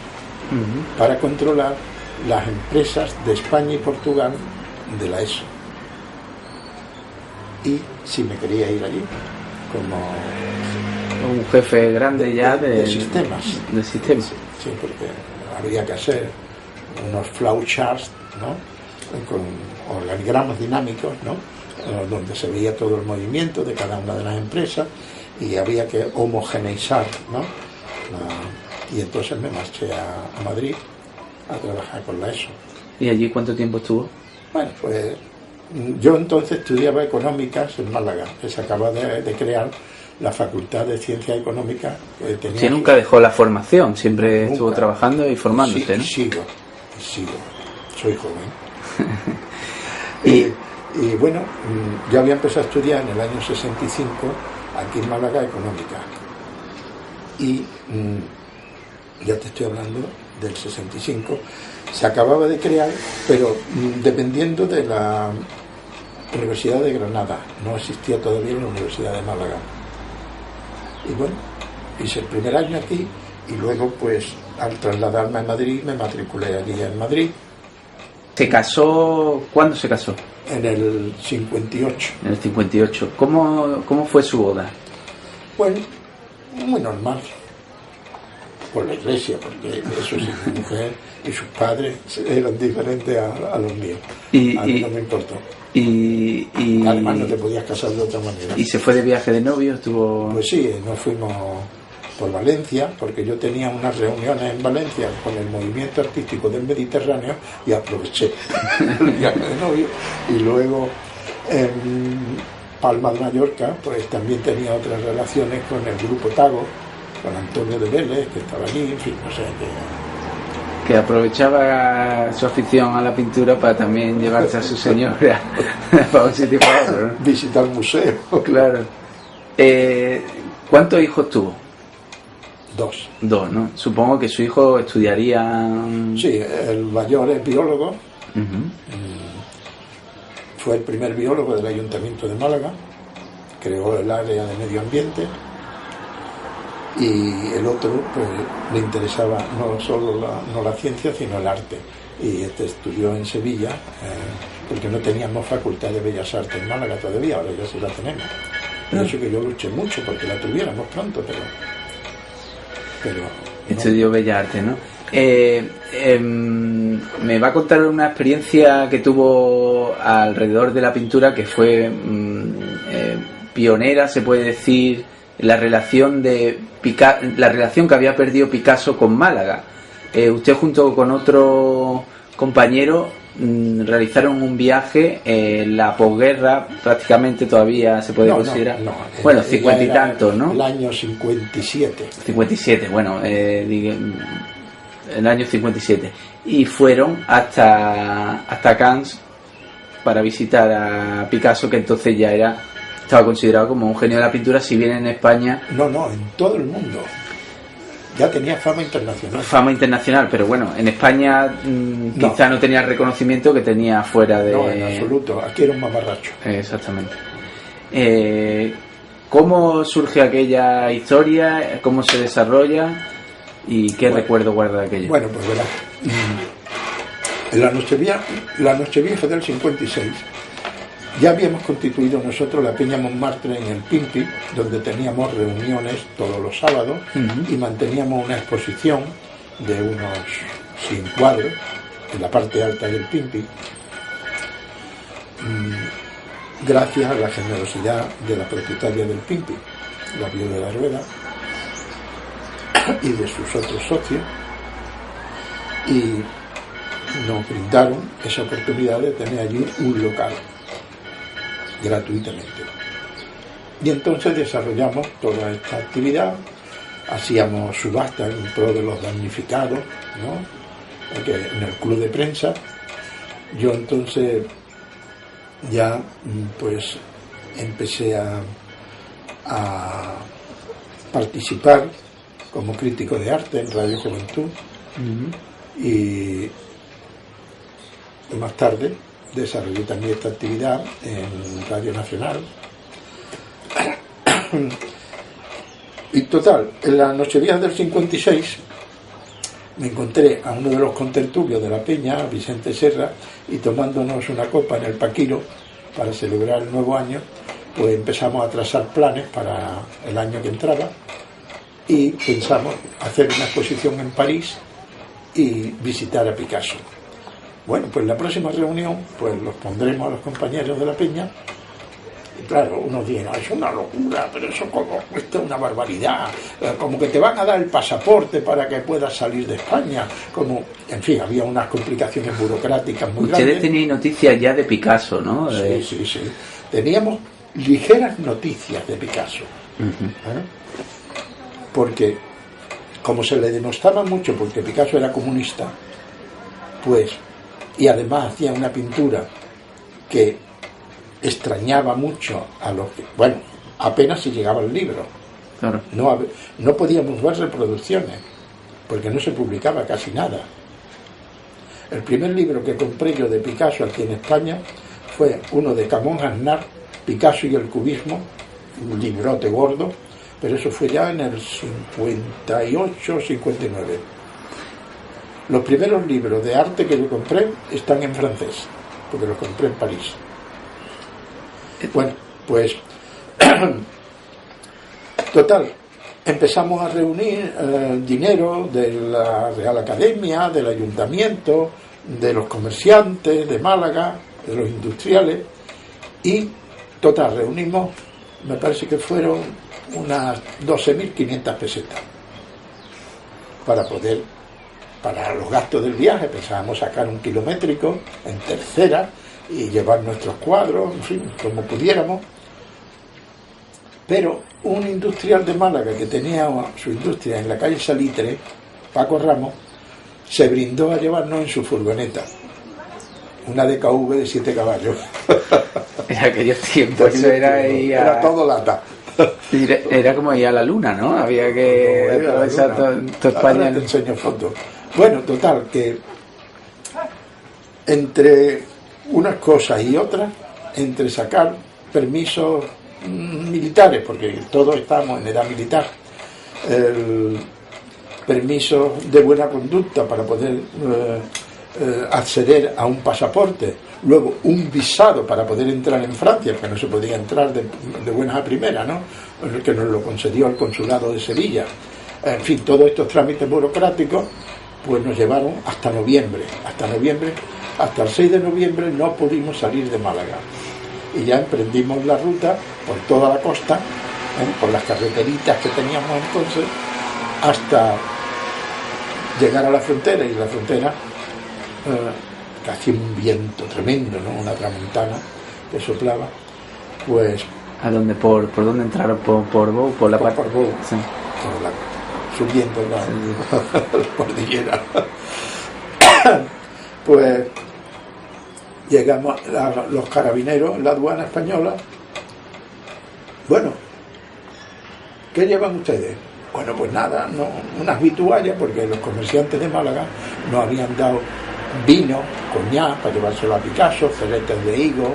para controlar las empresas de España y Portugal de la ESO. Y si me quería ir allí, como un jefe grande ya de sistemas. De sistemas. Sí, porque habría que hacer unos flowcharts, ¿no? Con organigramas dinámicos, ¿no? Donde se veía todo el movimiento de cada una de las empresas y había que homogeneizar, ¿no? Y entonces me marché a Madrid a trabajar con la ESO. ¿Y allí cuánto tiempo estuvo? Bueno, pues yo entonces estudiaba económicas en Málaga, que se acaba de crear la Facultad de Ciencias Económicas. Sí, nunca dejó la formación, siempre estuvo trabajando y formándose, sí, ¿no? Sigo, soy joven. y bueno, yo había empezado a estudiar en el año 65 aquí en Málaga Económica. Y ya te estoy hablando del 65, se acababa de crear, pero dependiendo de la Universidad de Granada, no existía todavía la Universidad de Málaga. Y bueno, hice el primer año aquí y luego pues al trasladarme a Madrid me matriculé allí en Madrid. ¿Se casó? ¿Cuándo se casó? En el 58. En el 58. ¿Cómo fue su boda? Bueno, muy normal. Por la iglesia, porque eso sí, mi mujer y sus padres eran diferentes a los míos. A mí no me importó. Además no te podías casar de otra manera. ¿Y se fue de viaje de novio? ¿Estuvo? Pues sí, nos fuimos por Valencia, porque yo tenía unas reuniones en Valencia con el movimiento artístico del Mediterráneo y aproveché el viaje de novio. Y luego en Palma de Mallorca, pues también tenía otras relaciones con el grupo Tago, con Antonio de Vélez, que estaba allí, en fin, no sé qué. Que aprovechaba su afición a la pintura para también llevarse a su señora para un sitio y para otro, ¿no? Visitar museos. Claro. ¿Cuántos hijos tuvo? Dos, ¿no? Supongo que su hijo estudiaría... Sí, el mayor es biólogo. Fue el primer biólogo del Ayuntamiento de Málaga. Creó el área de medio ambiente. Y el otro, pues, le interesaba no solo la ciencia, sino el arte. Y estudió en Sevilla, porque no teníamos facultad de Bellas Artes en Málaga todavía, ahora ya sí la tenemos. De hecho que yo luché mucho porque la tuviéramos pronto, pero Estudió Bellas Artes, ¿no? Me va a contar una experiencia que tuvo alrededor de la pintura que fue pionera, se puede decir, la relación que había perdido Picasso con Málaga. Usted junto con otro compañero realizaron un viaje en la posguerra, prácticamente todavía se puede considerar. Bueno, 50 y tantos, ¿no? El año 57. 57, bueno, el año 57. Y fueron hasta Cannes para visitar a Picasso, que entonces ya estaba considerado como un genio de la pintura, si bien en España... No, en todo el mundo. Ya tenía fama internacional. Fama internacional, pero bueno, en España quizá no tenía el reconocimiento que tenía fuera de... No, en absoluto. Aquí era un mamarracho. Exactamente. ¿Cómo surge aquella historia? ¿Cómo se desarrolla? ¿Y qué recuerdo guarda de aquello? Bueno, pues verás. En la Nochevieja del 56 ya habíamos constituido nosotros la Peña Montmartre en el Pimpi, donde teníamos reuniones todos los sábados y manteníamos una exposición de unos 100 cuadros en la parte alta del Pimpi, gracias a la generosidad de la propietaria del Pimpi, la Viuda de la Rueda, y de sus otros socios, y nos brindaron esa oportunidad de tener allí un local gratuitamente. Y entonces desarrollamos toda esta actividad, hacíamos subastas en pro de los damnificados, ¿no? En el club de prensa. Yo entonces ya pues empecé a participar como crítico de arte en Radio Juventud. Y más tarde desarrollé también esta actividad en Radio Nacional. Y total, en la Nochevieja del 56 me encontré a uno de los contertulios de la Peña, Vicente Serra, y tomándonos una copa en el Paquiro para celebrar el nuevo año, pues empezamos a trazar planes para el año que entraba y pensamos hacer una exposición en París y visitar a Picasso. Bueno, pues la próxima reunión pues los pondremos a los compañeros de la Peña. Y claro, unos dirán, es una locura, pero eso como cuesta una barbaridad, como que te van a dar el pasaporte para que puedas salir de España, como, en fin, había unas complicaciones burocráticas muy grandes. Ustedes tenían noticias ya de Picasso, ¿no? Sí. Teníamos ligeras noticias de Picasso. Porque, como se le denostaba mucho porque Picasso era comunista, pues, y además hacía una pintura que extrañaba mucho a los que, bueno, apenas si llegaba el libro. Claro. No podíamos ver reproducciones porque no se publicaba casi nada. El primer libro que compré yo de Picasso aquí en España fue uno de Camón Aznar, Picasso y el cubismo, un librote gordo, pero eso fue ya en el 58, 59. Los primeros libros de arte que yo compré están en francés, porque los compré en París. Bueno, pues total, empezamos a reunir dinero de la Real Academia, del Ayuntamiento, de los comerciantes de Málaga, de los industriales, y total, reunimos, me parece que fueron unas 12.500 pesetas para los gastos del viaje. Pensábamos sacar un kilométrico en tercera y llevar nuestros cuadros, en fin, como pudiéramos. Pero un industrial de Málaga que tenía su industria en la calle Salitre, Paco Ramos, se brindó a llevarnos en su furgoneta una DKV de 7 caballos. En aquellos tiempos eso era todo lata. Era como ir a la luna, ¿no? Había que atravesar toda España. Ahora te enseño fotos. Bueno, total, que entre unas cosas y otras, entre sacar permisos militares, porque todos estamos en edad militar, permisos de buena conducta para poder acceder a un pasaporte, luego un visado para poder entrar en Francia, porque no se podía entrar de buenas a primeras, ¿no? Que nos lo concedió el consulado de Sevilla. En fin, todos estos trámites burocráticos pues nos llevaron hasta noviembre. Hasta el 6 de noviembre no pudimos salir de Málaga y ya emprendimos la ruta por toda la costa, por las carreteritas que teníamos entonces, hasta llegar a la frontera. Y la frontera casi un viento tremendo, ¿no? Una tramontana que soplaba, pues ¿a dónde? ¿Por dónde entraron? ¿Por Bou? ¿Por la parte? Por Bou, sí. Subiendo la cordillera. Pues llegamos a los carabineros, la aduana española. Bueno, ¿qué llevan ustedes? Bueno, pues nada, no, unas vituallas, porque los comerciantes de Málaga nos habían dado vino, coñac para llevárselo a Picasso, celetes de higo,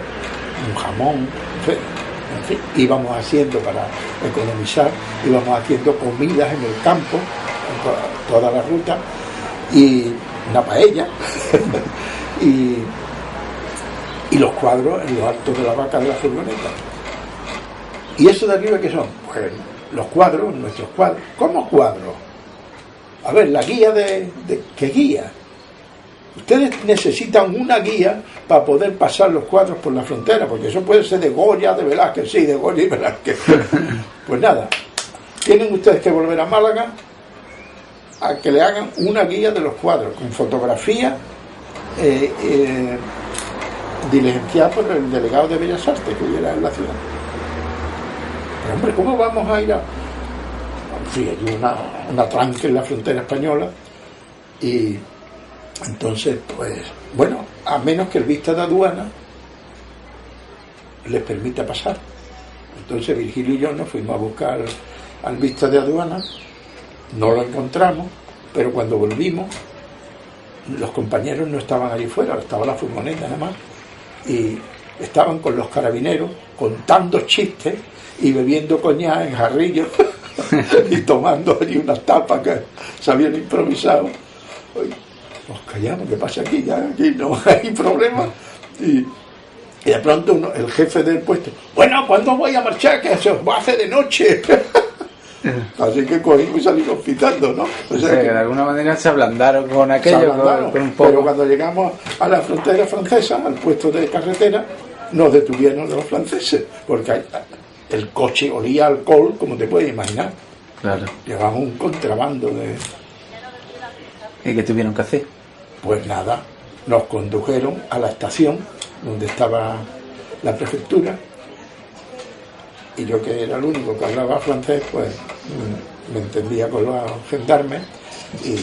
un jamón, en fin, íbamos haciendo, para economizar, íbamos haciendo comidas en el campo, en toda la ruta, y una paella, y los cuadros en lo alto de la vaca de la furgoneta. ¿Y eso de arriba qué son? Pues los cuadros, nuestros cuadros. ¿Cómo cuadros? A ver, la guía ¿qué guía? Ustedes necesitan una guía para poder pasar los cuadros por la frontera, porque eso puede ser de Goya, de Velázquez, sí, de Goya y Velázquez. Pues nada, tienen ustedes que volver a Málaga a que le hagan una guía de los cuadros con fotografía diligenciada por el delegado de Bellas Artes que hubiera en la ciudad. Pero hombre, ¿cómo vamos a ir a...? Sí, hay una tranca en la frontera española y entonces, pues, bueno, a menos que el vista de aduana les permita pasar. Entonces Virgilio y yo nos fuimos a buscar al vista de aduana, no lo encontramos, pero cuando volvimos, los compañeros no estaban allí fuera, estaba la furgoneta nada más, y estaban con los carabineros contando chistes y bebiendo coñac en jarrillos y tomando allí unas tapas que se habían improvisado. Oye, nos callamos, ¿qué pasa aquí? Ya aquí no hay problema. Y de pronto el jefe del puesto, bueno, ¿cuándo voy a marchar? Que se va a hacer de noche. Así que cogimos y salimos pitando, ¿no? O sea, que de alguna manera se ablandaron con aquello, con un poco. Pero cuando llegamos a la frontera francesa, al puesto de carretera, nos detuvieron los franceses, porque el coche olía alcohol, como te puedes imaginar. Claro. Llevamos un contrabando de... ¿Y qué tuvieron que hacer? Pues nada, nos condujeron a la estación donde estaba la prefectura, y yo, que era el único que hablaba francés, pues me entendía con los gendarmes, y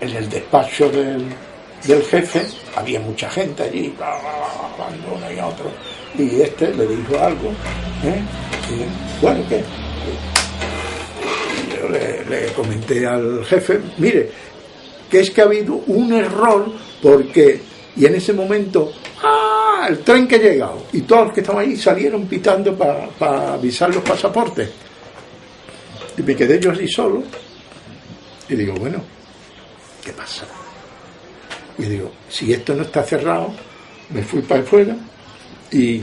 en el despacho del jefe había mucha gente allí, uno y otro, y este le dijo algo, y, bueno, ¿qué? Y yo le comenté al jefe, mire, que es que ha habido un error, porque, y en ese momento, el tren que ha llegado, y todos los que estaban ahí salieron pitando para avisar los pasaportes, y me quedé yo allí solo, y digo, bueno, ¿qué pasa? Y digo, si esto no está cerrado, me fui para afuera y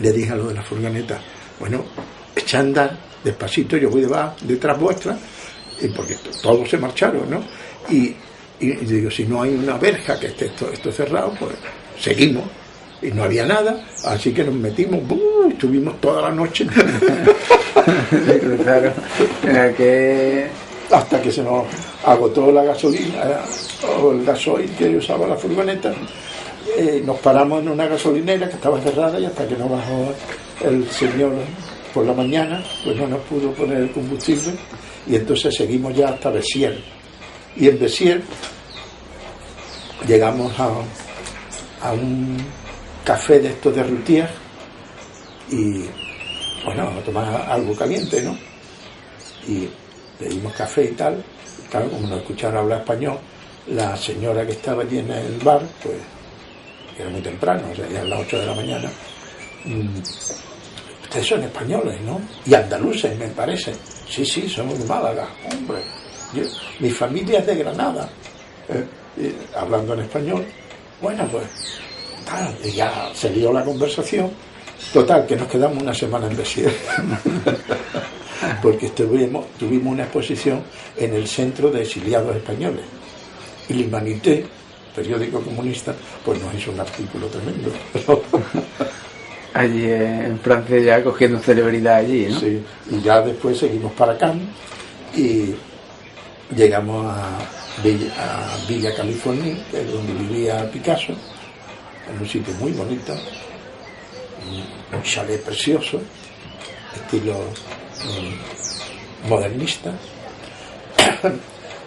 le dije a lo de la furgoneta, bueno, echa a andar despacito, yo voy detrás vuestra, y porque todos se marcharon, ¿no? Y digo, si no hay una verja que esté esto cerrado, pues seguimos. Y no había nada, así que nos metimos, estuvimos toda la noche. Claro, hasta que se nos agotó la gasolina o el gasoil que usaba la furgoneta. Nos paramos en una gasolinera que estaba cerrada, y hasta que no bajó el señor por la mañana, pues no nos pudo poner el combustible, y entonces seguimos ya hasta Bessières. Y en Bessières llegamos a un café de estos de Rutier, y bueno, a tomar algo caliente, ¿no? Y pedimos café y tal. Claro, como nos escucharon hablar español, la señora que estaba allí en el bar, pues era muy temprano, o sea, ya a las 8 de la mañana. Ustedes son españoles, ¿no? Y andaluces, me parece. Sí, somos de Málaga, hombre. Mi familia es de Granada. Hablando en español. Bueno, pues y ya se dio la conversación. Total, que nos quedamos una semana en Bessières. Porque tuvimos una exposición en el Centro de Exiliados Españoles. Y l'Humanité, periódico comunista, pues nos hizo un artículo tremendo. Allí en Francia, ya cogiendo celebridad allí, ¿no? Sí, y ya después seguimos para Cannes y llegamos a Villa California, que es donde vivía Picasso, en un sitio muy bonito, un chalet precioso, estilo modernista,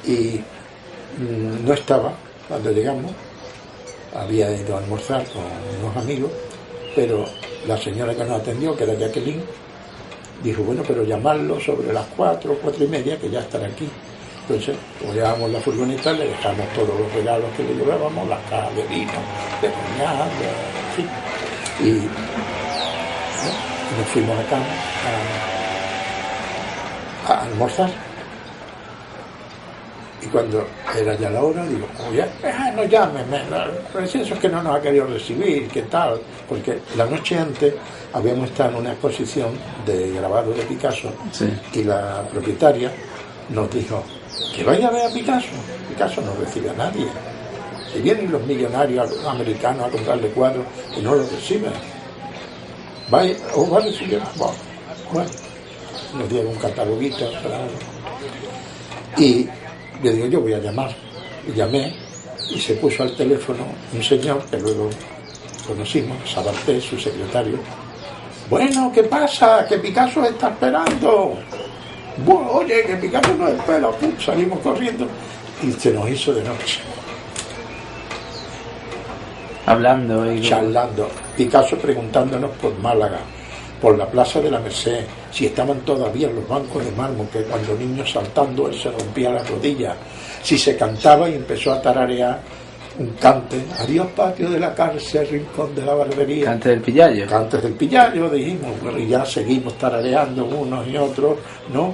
y no estaba cuando llegamos. Había ido a almorzar con unos amigos, pero la señora que nos atendió, que era Jacqueline, dijo, bueno, pero llamarlo sobre las 4:30, que ya estará aquí. Entonces, como llevábamos la furgoneta, le dejamos todos los regalos que le llevábamos, las cajas de vino, de coñac, en fin. Y nos fuimos acá a almorzar. Y cuando era ya la hora, digo, no llames, pues eso es que no nos ha querido recibir, ¿qué tal? Porque la noche antes habíamos estado en una exposición de grabados de Picasso, sí. Y la propietaria nos dijo, que vaya a ver a Picasso. Picasso no recibe a nadie. Si vienen los millonarios americanos a comprarle cuadros y no los reciben, va a recibir. Bueno, nos dieron un cataloguito. Y le digo, yo voy a llamar. Y llamé y se puso al teléfono un señor que luego conocimos, Sabarté, su secretario. Bueno, ¿qué pasa? Que Picasso está esperando. Bueno, oye, que Picasso nos espera. Pum, salimos corriendo y se nos hizo de noche. Hablando y charlando. Picasso preguntándonos por Málaga, por la Plaza de la Merced, si estaban todavía los bancos de mármol, que cuando niños saltando él se rompía las rodillas, si se cantaba, y empezó a tararear un cante. Adiós patio de la cárcel, rincón de la barbería. Cante del Pillallo. Cantes del Pillallo, dijimos, y ya seguimos tarareando unos y otros, ¿no?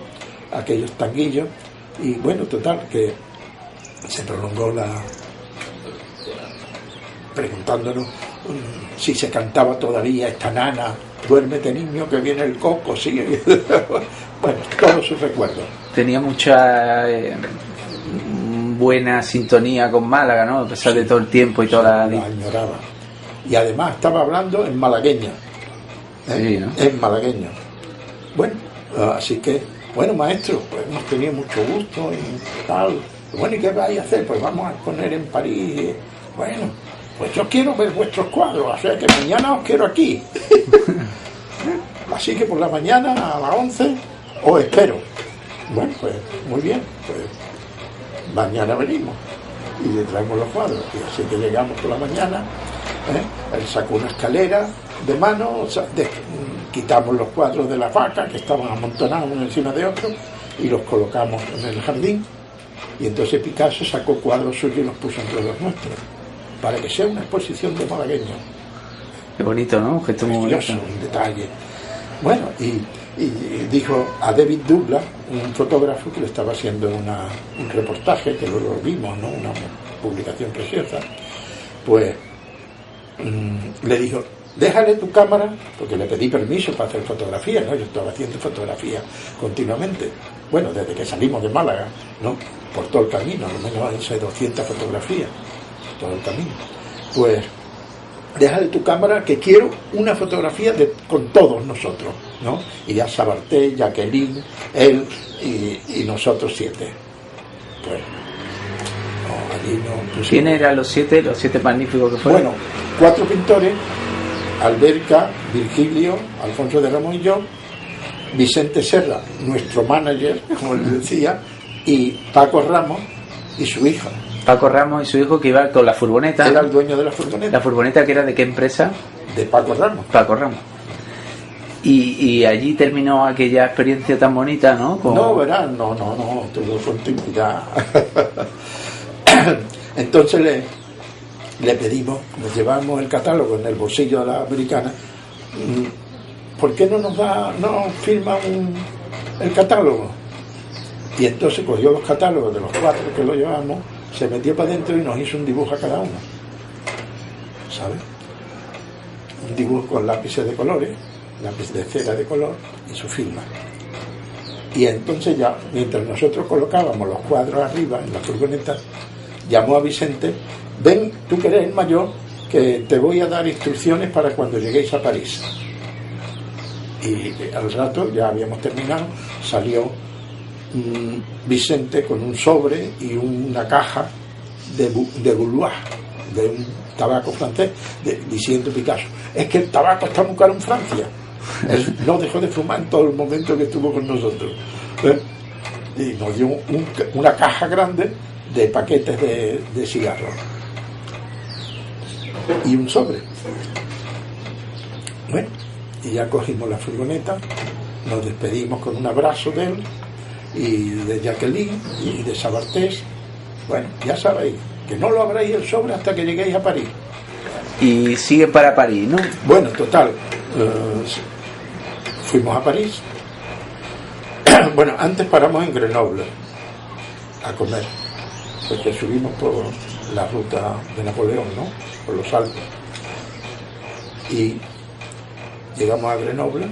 Aquellos tanguillos. Y bueno, total, que se prolongó preguntándonos si se cantaba todavía esta nana, duérmete niño que viene el coco, sigue. Bueno, todos sus recuerdos. Tenía mucha buena sintonía con Málaga, ¿no? A pesar de todo el tiempo y toda la añoraba. Y además estaba hablando en malagueño. Sí, ¿no? En malagueño. Bueno, así que, bueno, maestro, pues hemos tenido mucho gusto y tal. Bueno, ¿y qué vais a hacer? Pues vamos a poner en París. Bueno, pues yo quiero ver vuestros cuadros, o sea que mañana os quiero aquí. Así que por la mañana a las 11 os espero. Bueno, pues muy bien, pues mañana venimos y le traemos los cuadros. Y así que llegamos por la mañana, él sacó una escalera de mano, quitamos los cuadros de la vaca que estaban amontonados uno encima de otro y los colocamos en el jardín. Y entonces Picasso sacó cuadros suyos y los puso entre los nuestros, para que sea una exposición de malagueños. Qué bonito, ¿no? Que estuvo muy bonito. Un detalle. Bueno, y dijo a David Douglas, un fotógrafo que le estaba haciendo un reportaje, que luego vimos, ¿no? Una publicación preciosa, pues le dijo, déjale tu cámara, porque le pedí permiso para hacer fotografía, ¿no? Yo estaba haciendo fotografía continuamente. Bueno, desde que salimos de Málaga, ¿no? Por todo el camino, al menos hice 200 fotografías, todo el camino. Pues, déjale tu cámara que quiero una fotografía con todos nosotros, ¿no? Y ya Sabarté, Jacqueline, él y nosotros 7. Pues, no, allí no. ¿Quién eran los 7 magníficos que fueron? Bueno, 4 pintores, Alberca, Virgilio, Alfonso de Ramos y yo, Vicente Serra, nuestro manager, como les decía, y Paco Ramos y su hija. Paco Ramos y su hijo, que iba con la furgoneta. Era el dueño de la furgoneta. ¿La furgoneta que era de qué empresa? De Paco Ramos. Paco Ramos. Y allí terminó aquella experiencia tan bonita, ¿no? No, verás, no, todo fue intimidad. Entonces le pedimos, nos llevamos el catálogo en el bolsillo de la americana. ¿Por qué no nos firma el catálogo? Y entonces cogió los catálogos de los 4 que lo llevamos, se metió para adentro y nos hizo un dibujo a cada uno, ¿sabes? Un dibujo con lápices de colores, lápiz de cera de color y su firma. Y entonces ya, mientras nosotros colocábamos los cuadros arriba en la furgoneta, llamó a Vicente, ven, tú que eres el mayor, que te voy a dar instrucciones para cuando lleguéis a París. Y al rato, ya habíamos terminado, salió Vicente con un sobre y una caja de Gaulois, de un tabaco francés, diciendo Picasso, es que el tabaco está muy caro en Francia. Él no dejó de fumar en todo el momento que estuvo con nosotros. Y nos dio una caja grande de paquetes de cigarros y un sobre. Bueno, y ya cogimos la furgoneta, nos despedimos con un abrazo de él y de Jacqueline y de Sabartés. Bueno, ya sabéis que no lo abráis el sobre hasta que lleguéis a París. Y sigue para París, ¿no? Bueno, total, fuimos a París. Bueno, antes paramos en Grenoble a comer, porque subimos por la ruta de Napoleón, ¿no? Por los Alpes. Y llegamos a Grenoble.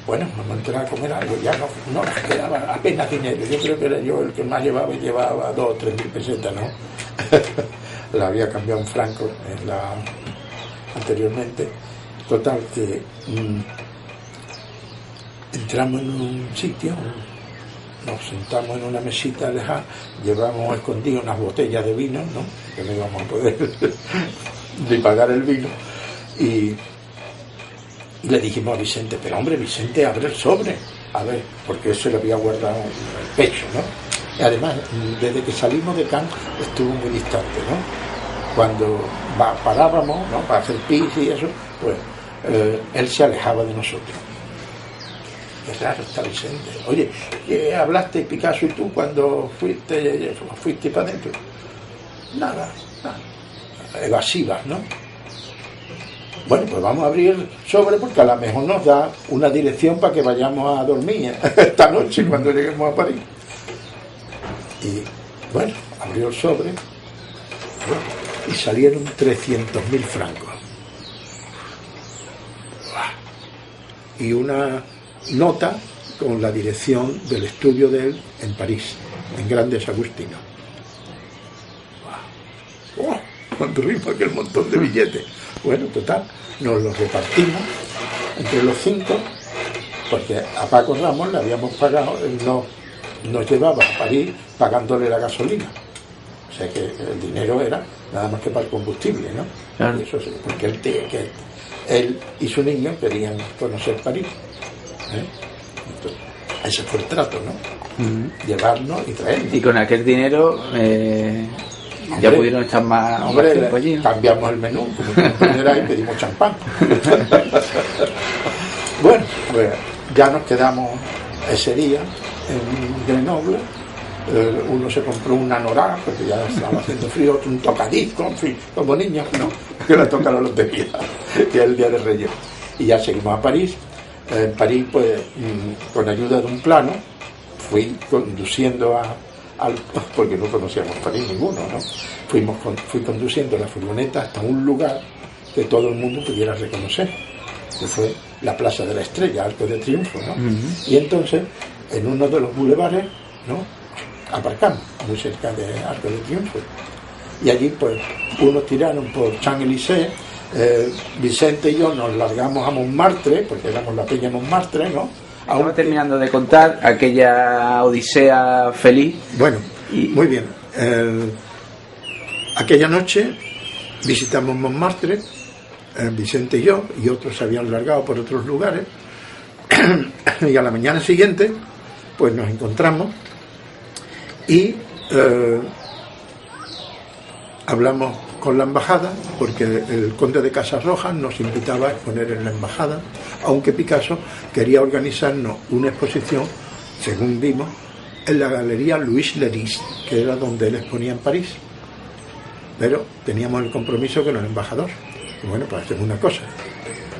Bueno, vamos a entrar a comer algo, ya no nos quedaba apenas dinero. Yo creo que era yo el que más llevaba y llevaba 2 o 3 mil pesetas, ¿no? La había cambiado en francos anteriormente. Total, que entramos en un sitio, nos sentamos en una mesita lejana, llevamos escondido unas botellas de vino, ¿no? Que no íbamos a poder ni pagar el vino, y le dijimos a Vicente, pero hombre, Vicente, abre el sobre, a ver, porque eso le había guardado en el pecho, ¿no? Y además, desde que salimos de Cannes estuvo muy distante, ¿no? Cuando parábamos, ¿no?, para hacer pis y eso, pues él se alejaba de nosotros. Qué raro está Vicente. Oye, ¿qué hablaste, Picasso y tú, cuando fuiste para adentro? Nada. Evasivas, ¿no? Bueno, pues vamos a abrir el sobre porque a lo mejor nos da una dirección para que vayamos a dormir esta noche cuando lleguemos a París. Y bueno, abrió el sobre y salieron 300.000 francos. Y una nota con la dirección del estudio de él en París, en Grandes Agustinos. ¡Oh! ¡Cuánto rima aquel montón de billetes! Bueno, total, nos los repartimos entre los 5, porque a Paco Ramos le habíamos pagado, él nos llevaba a París pagándole la gasolina. O sea que el dinero era nada más que para el combustible, ¿no? Claro. Eso sí, porque él y su niño querían conocer París. Entonces, ese fue el trato, ¿no? Llevarnos y traernos. Y con aquel dinero ya pudieron estar más tiempo allí, ¿no? Cambiamos el menú, como comprenderá, y pedimos champán. Bueno, pues ya nos quedamos ese día en Grenoble. Uno se compró un anorak porque ya estaba haciendo frío, otro un tocadisco, en fin, como niños, ¿no? Que le toca la lotería, que es el día de Reyes. Y ya seguimos a París. En París, pues, con ayuda de un plano, fui conduciendo porque no conocíamos París ninguno, ¿no? Fui conduciendo la furgoneta hasta un lugar que todo el mundo pudiera reconocer, que fue la Plaza de la Estrella, Arco de Triunfo, ¿no? Y entonces, en uno de los bulevares, ¿no?, aparcamos, muy cerca de Arco de Triunfo. Y allí, pues, unos tiraron por Champs-Élysées, Vicente y yo nos largamos a Montmartre, porque éramos la peña Montmartre, ¿no? Estamos terminando de contar aquella odisea feliz. Bueno, muy bien. Aquella noche visitamos Montmartre, Vicente y yo, y otros se habían largado por otros lugares. Y a la mañana siguiente, pues nos encontramos y hablamos con la embajada, porque el conde de Casarrojas nos invitaba a exponer en la embajada, aunque Picasso quería organizarnos una exposición, según vimos, en la galería Louis Leris, que era donde él exponía en París. Pero teníamos el compromiso con el embajador. Y bueno, pues hacemos una cosa.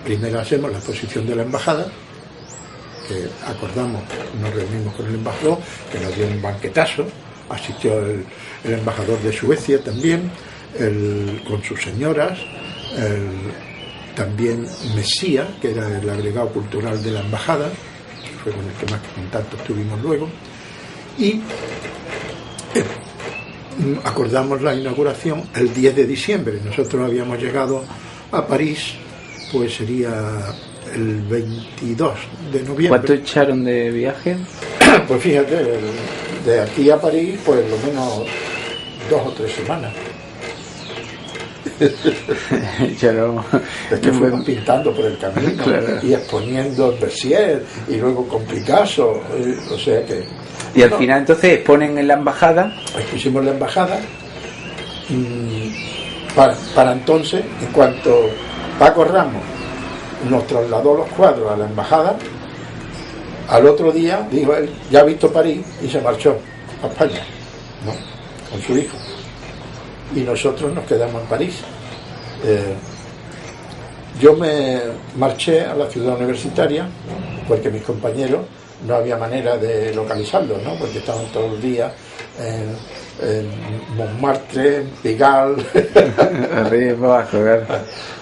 Primero hacemos la exposición de la embajada, que acordamos, nos reunimos con el embajador, que nos dio un banquetazo, asistió el embajador de Suecia también, con sus señoras, también Mesía, que era el agregado cultural de la embajada, que fue con el que más contacto tuvimos luego, y acordamos la inauguración el 10 de diciembre. Nosotros habíamos llegado a París, pues sería el 22 de noviembre. ¿Cuánto echaron de viaje? Pues fíjate, de aquí a París, pues lo menos 2 o 3 semanas. Es que fuimos pintando por el camino, claro, y exponiendo en Bercier y luego con Picasso, o sea que... Y al final entonces exponen en la embajada. Expusimos la embajada. Para entonces, en cuanto Paco Ramos nos trasladó los cuadros a la embajada, al otro día dijo él, ya ha visto París, y se marchó a España, ¿no?, con su hijo. Y nosotros nos quedamos en París. Yo me marché a la ciudad universitaria porque mis compañeros no había manera de localizarlos, ¿no?, porque estaban todos los días en Montmartre, en Pigalle, arriba abajo, claro.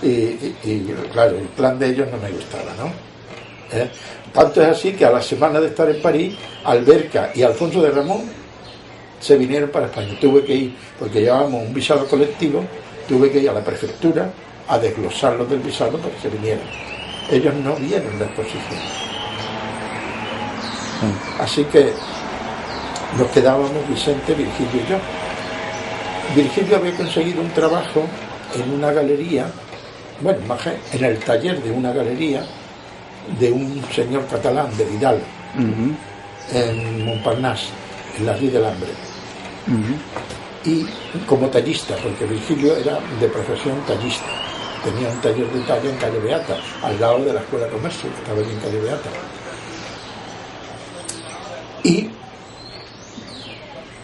Y claro, el plan de ellos no me gustaba, ¿no? Tanto es así que a la semana de estar en París, Alberca y Alfonso de Ramón se vinieron para España. Tuve que ir, porque llevábamos un visado colectivo, tuve que ir a la prefectura a desglosarlos del visado para que se vinieran. Ellos no vieron la exposición. Así que nos quedábamos Vicente, Virgilio y yo. Virgilio había conseguido un trabajo en una galería, bueno, en el taller de una galería de un señor catalán, de Vidal, en Montparnasse, en la Rue del Hambre. Y como tallista, porque Virgilio era de profesión tallista. Tenía un taller de talla en Calle Beata, al lado de la Escuela de Comercio, que estaba allí en Calle Beata. Y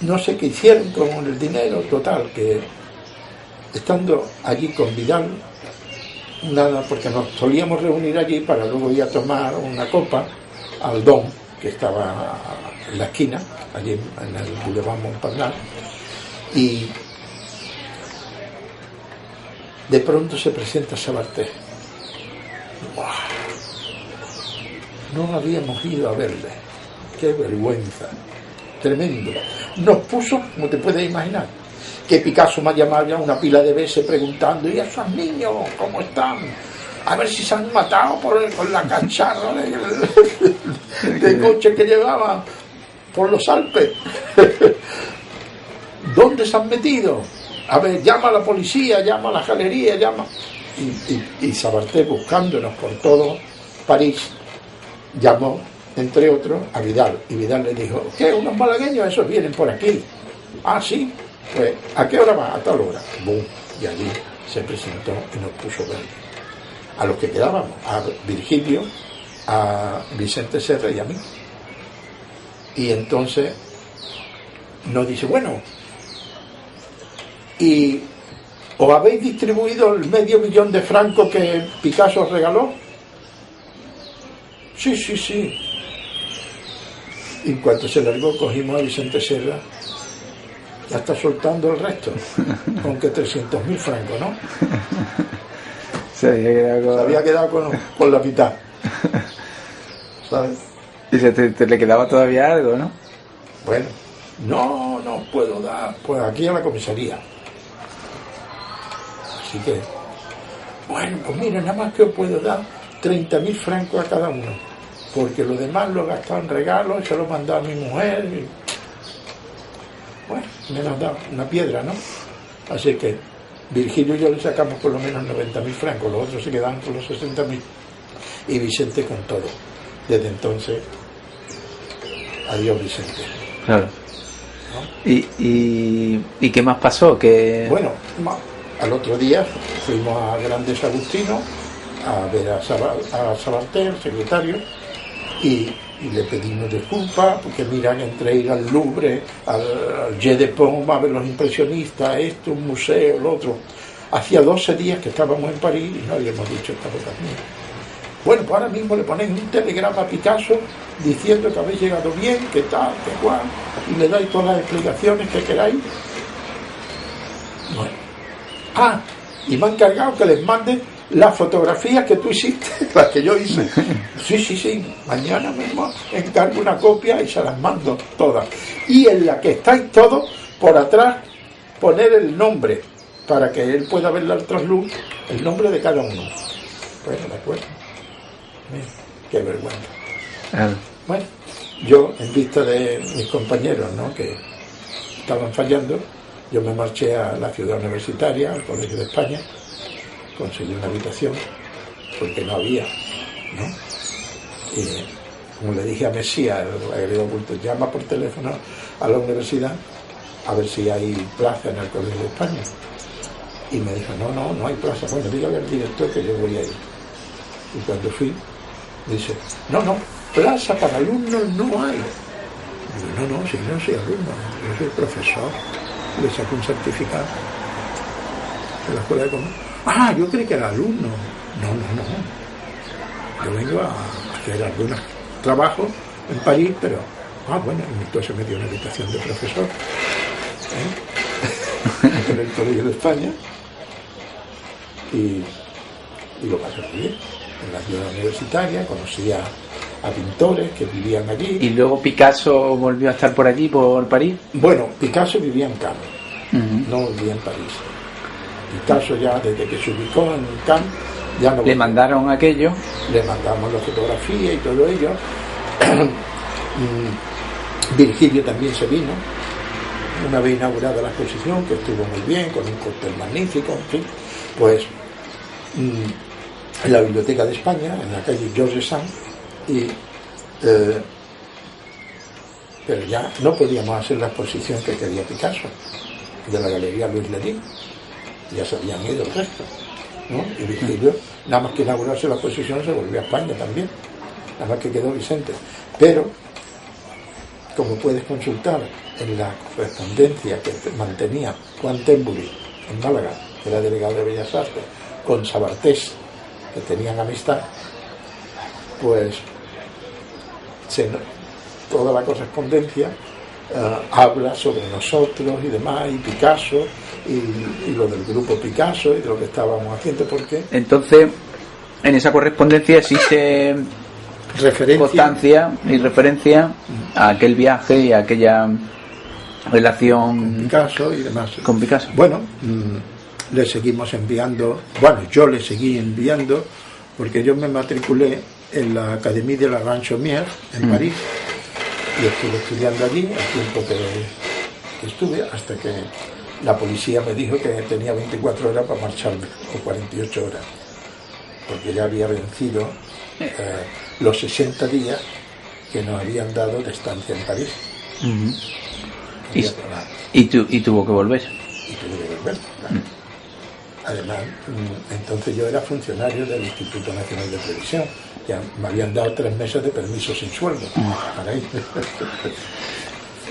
no sé qué hicieron con el dinero, total, que estando allí con Vidal, nada, porque nos solíamos reunir allí para luego ir a tomar una copa al Don, que estaba en la esquina, allí en el Boulevard Montparnasse, y de pronto se presenta Sabarté. ¡Wow! No habíamos ido a verle. ¡Qué vergüenza! Tremendo. Nos puso, como te puedes imaginar, que Picasso me llamaba ya una pila de veces preguntando: ¿y esos niños cómo están? A ver si se han matado con la cacharra de coche que llevaban por los Alpes. ¿Dónde se han metido? A ver, llama a la policía, llama a la galería, llama. Y Sabarté, buscándonos por todo París, llamó, entre otros, a Vidal. Y Vidal le dijo: ¿qué? ¿Unos malagueños? Esos vienen por aquí. Ah, sí. Pues, ¿a qué hora va? A tal hora. ¡Bum! Y allí se presentó y nos puso verde. A los que quedábamos, a Virgilio, a Vicente Serra y a mí. Y entonces nos dice: bueno, ¿y os habéis distribuido el $500,000 de francos que Picasso os regaló? Sí, sí, sí. Y en cuanto se largó, cogimos a Vicente Serra. Ya está soltando el resto. Aunque 300.000 francos, ¿no? Se había quedado con la mitad. ¿Sabes? Y te le quedaba todavía algo, ¿no? Bueno, no puedo dar. Pues aquí a la comisaría. Así que, bueno, pues mira, nada más que os puedo dar 30.000 francos a cada uno, porque lo demás lo he gastado en regalos y se lo he mandado a mi mujer. Y... bueno, me han dado una piedra, ¿no? Así que Virgilio y yo le sacamos por lo menos 90.000 francos, los otros se quedaban con los 60.000. Y Vicente con todo. Desde entonces, adiós Vicente. Claro. ¿No? ¿Y qué más pasó? Bueno, al otro día fuimos a Grandes Agustino a ver a Sabarté, el secretario, y le pedimos disculpas, porque miran, entre ir al Louvre, al Jeu de Paume, a ver los impresionistas, esto, un museo, lo otro. Hacía 12 días que estábamos en París y no habíamos dicho esta cosa mía. Bueno, pues ahora mismo le ponéis un telegrama a Picasso diciendo que habéis llegado bien, que tal, que cual, y le dais todas las explicaciones que queráis. Bueno. Ah, y me han encargado que les mande las fotografías que tú hiciste, las que yo hice. Sí, mañana mismo encargo una copia y se las mando todas. Y en la que estáis todos, por atrás, poner el nombre, para que él pueda ver al trasluz, el nombre de cada uno. Bueno, de acuerdo. Mira, qué vergüenza. Bueno, yo, en vista de mis compañeros, ¿no?, que estaban fallando, yo me marché a la ciudad universitaria, al Colegio de España, conseguí una habitación, porque no había, ¿no? Y como le dije a Mesía, el agrego oculto, llama por teléfono a la universidad a ver si hay plaza en el Colegio de España. Y me dijo: no hay plaza. Bueno, dígale al director que yo voy a ir. Y cuando fui, dice: no, plaza para alumnos no hay. Digo: no, si yo no soy alumno, yo soy profesor. Le saco un certificado de la Escuela de Comercio. Ah, yo creí que era alumno. No. Yo vengo a hacer algunos trabajos en París, pero... bueno, entonces me dio una habitación de profesor en el Colegio de España y lo pasé muy bien. En la ciudad universitaria conocí a pintores que vivían allí. ¿Y luego Picasso volvió a estar por allí, por París? Bueno, Picasso vivía en Cannes, no vivía en París. Picasso ya desde que se ubicó en Cannes ya no... ¿Le mandaron aquello? Le mandamos la fotografía y todo ello. Virgilio también se vino una vez inaugurada la exposición, que estuvo muy bien, con un cóctel magnífico, en fin. Pues en la Biblioteca de España, en la calle Georges Sand, pero ya no podíamos hacer la exposición que quería Picasso, de la Galería Luis Lerín, ya se habían ido el resto, ¿no? Y Virgilio, nada más que inaugurarse la exposición, se volvió a España también, nada más que quedó Vicente. Pero, como puedes consultar en la correspondencia que mantenía Juan Temburi en Málaga, que era delegado de Bellas Artes, con Sabartés, que tenían amistad, pues toda la correspondencia habla sobre nosotros y demás, y Picasso, y lo del grupo Picasso, y de lo que estábamos haciendo, porque... Entonces, en esa correspondencia existe constancia y referencia a aquel viaje y a aquella relación con Picasso y demás. Con Picasso. Bueno, le seguimos enviando, yo le seguí enviando, porque yo me matriculé en la Académie de la Ranchomière en París, y estuve estudiando allí el tiempo que estuve, hasta que la policía me dijo que tenía 24 horas para marcharme, o 48 horas, porque ya había vencido los 60 días que nos habían dado de estancia en París. Y tuvo que volver. Y tuve que volver, claro. Además, entonces yo era funcionario del Instituto Nacional de Previsión, que me habían dado 3 meses de permiso sin sueldo para ir.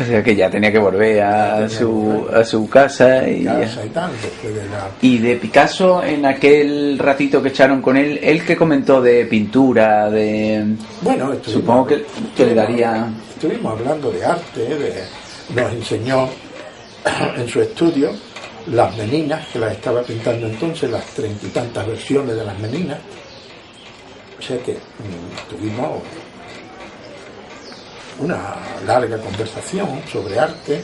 O sea que ya tenía que volver a su casa y tal, después de la... Y de Picasso, en aquel ratito que echaron con él, ¿él qué comentó de pintura, de...? Bueno, supongo que le daría... Estuvimos hablando de arte, nos enseñó en su estudio las meninas, que las estaba pintando entonces, las 30 y tantas versiones de las meninas. O sea que tuvimos una larga conversación sobre arte,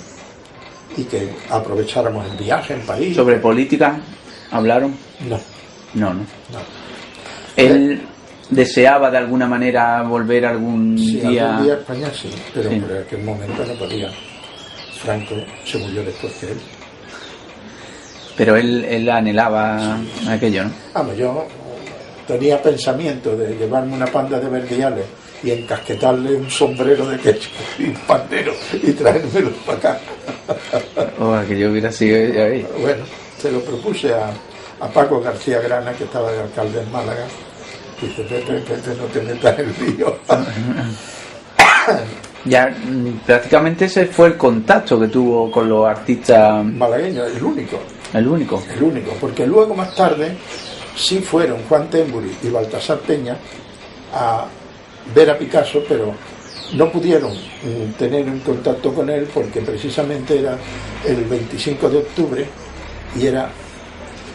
y que aprovecháramos el viaje en París. ¿Sobre política hablaron? No. Él deseaba de alguna manera volver algún día... algún día a España, sí, pero por aquel momento no podía. Franco se murió después que él. Pero él anhelaba aquello, ¿no? Vamos, yo tenía pensamiento de llevarme una panda de verdiales y encasquetarle un sombrero de quechua y un pandero y traérmelo para acá. Que yo hubiera sido ahí. Bueno, se lo propuse a Paco García Grana, que estaba de alcalde en Málaga. Dice, Pepe, no te metas en el lío. Ya prácticamente ese fue el contacto que tuvo con los artistas malagueños, el único, porque luego más tarde sí fueron Juan Temburi y Baltasar Peña a ver a Picasso, pero no pudieron tener un contacto con él, porque precisamente era el 25 de octubre y era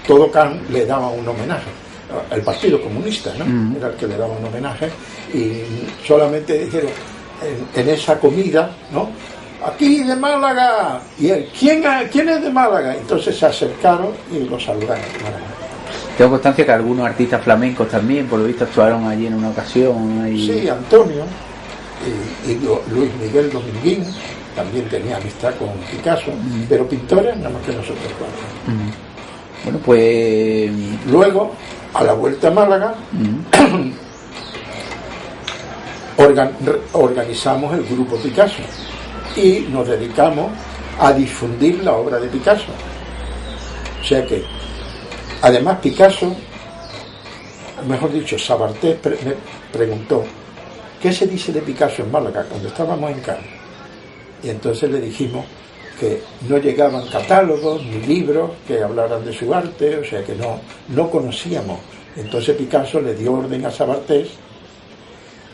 todo Can le daba un homenaje, el Partido Comunista, ¿no? Era el que le daba un homenaje, y solamente dijeron en esa comida, ¿no? Aquí de Málaga, y él, ¿quién es de Málaga? Entonces se acercaron y lo saludaron. Tengo constancia que algunos artistas flamencos también, por lo visto, actuaron allí en una ocasión. Sí, Antonio y Luis Miguel Dominguín también tenía amistad con Picasso, pero pintores nada más que nosotros cuatro. Bueno, pues luego, a la vuelta a Málaga, organizamos el grupo Picasso y nos dedicamos a difundir la obra de Picasso. O sea que, además, Picasso, mejor dicho, Sabartés me preguntó, ¿qué se dice de Picasso en Málaga? Cuando estábamos en Cannes. Y entonces le dijimos que no llegaban catálogos ni libros que hablaran de su arte, o sea que no conocíamos. Entonces Picasso le dio orden a Sabartés,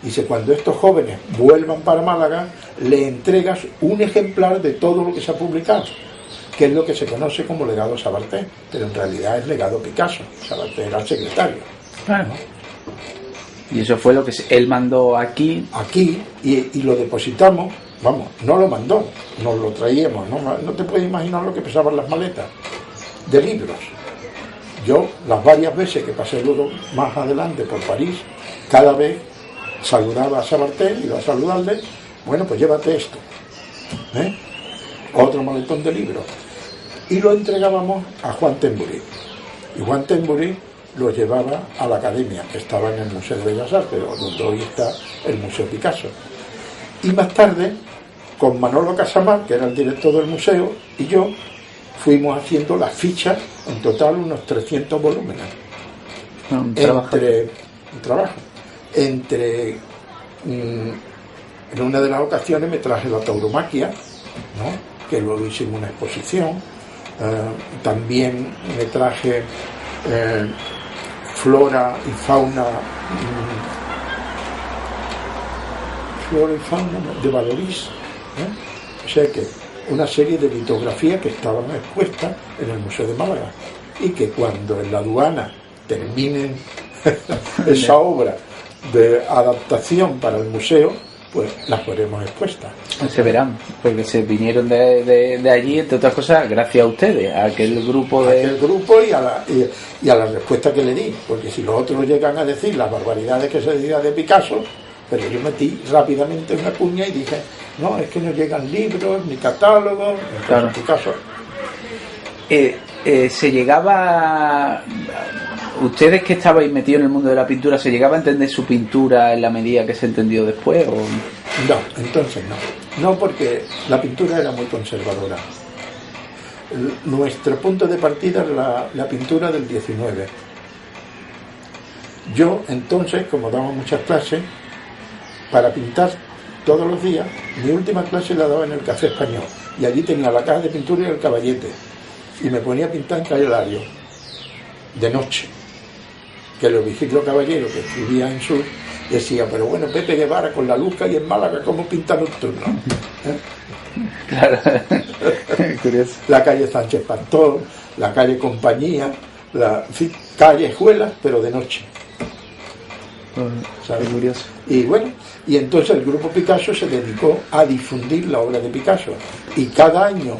dice, cuando estos jóvenes vuelvan para Málaga, le entregas un ejemplar de todo lo que se ha publicado, que es lo que se conoce como legado Sabartés, pero en realidad es legado Picasso. Sabartés era el secretario. Claro. Y eso fue lo que él mandó aquí. Y lo depositamos, vamos, no lo mandó, nos lo traíamos, no te puedes imaginar lo que pesaban las maletas de libros. Yo, las varias veces que pasé luego más adelante por París, cada vez saludaba a Sabartés, iba a saludarle, bueno, pues llévate esto, ¿eh? Otro maletón de libros, y lo entregábamos a Juan Temburí. Y Juan Temburí lo llevaba a la academia, que estaba en el Museo de Bellas Artes, donde hoy está el Museo Picasso. Y más tarde, con Manolo Casamar, que era el director del museo, y yo, fuimos haciendo las fichas, en total unos 300 volúmenes. Un trabajo. En una de las ocasiones me traje la tauromaquia, ¿no? Que luego hicimos una exposición. También me traje flora y fauna de Valorís, o sea que una serie de litografías que estaban expuestas en el Museo de Málaga, y que cuando en la aduana terminen esa obra de adaptación para el museo, pues las veremos expuestas. Se verán, porque se vinieron de allí, entre otras cosas, gracias a ustedes, a aquel grupo y a la respuesta que le di, porque si los otros llegan a decir las barbaridades que se decían de Picasso, pero yo metí rápidamente una cuña y dije, no, es que no llegan libros, ni catálogos, claro. Picasso. Se llegaba, ustedes que estabais metidos en el mundo de la pintura, ¿se llegaba a entender su pintura en la medida que se entendió después? ¿O? No, entonces no, porque la pintura era muy conservadora. Nuestro punto de partida era la pintura del 19. Yo entonces, como daba muchas clases, para pintar todos los días, mi última clase la daba en el Café Español, y allí tenía la caja de pintura y el caballete, y me ponía a pintar en Calle Lario de noche, que los Vigilio Caballero, que escribía en Sur, decía, pero bueno, Pepe Guevara con la luz que hay en Málaga, ¿cómo pinta nocturno? Claro. Curioso. La calle Sánchez Pastor, la calle Compañía, callejuelas, pero de noche. ¿Sabes? Curioso. Y bueno, y entonces el Grupo Picasso se dedicó a difundir la obra de Picasso, y cada año,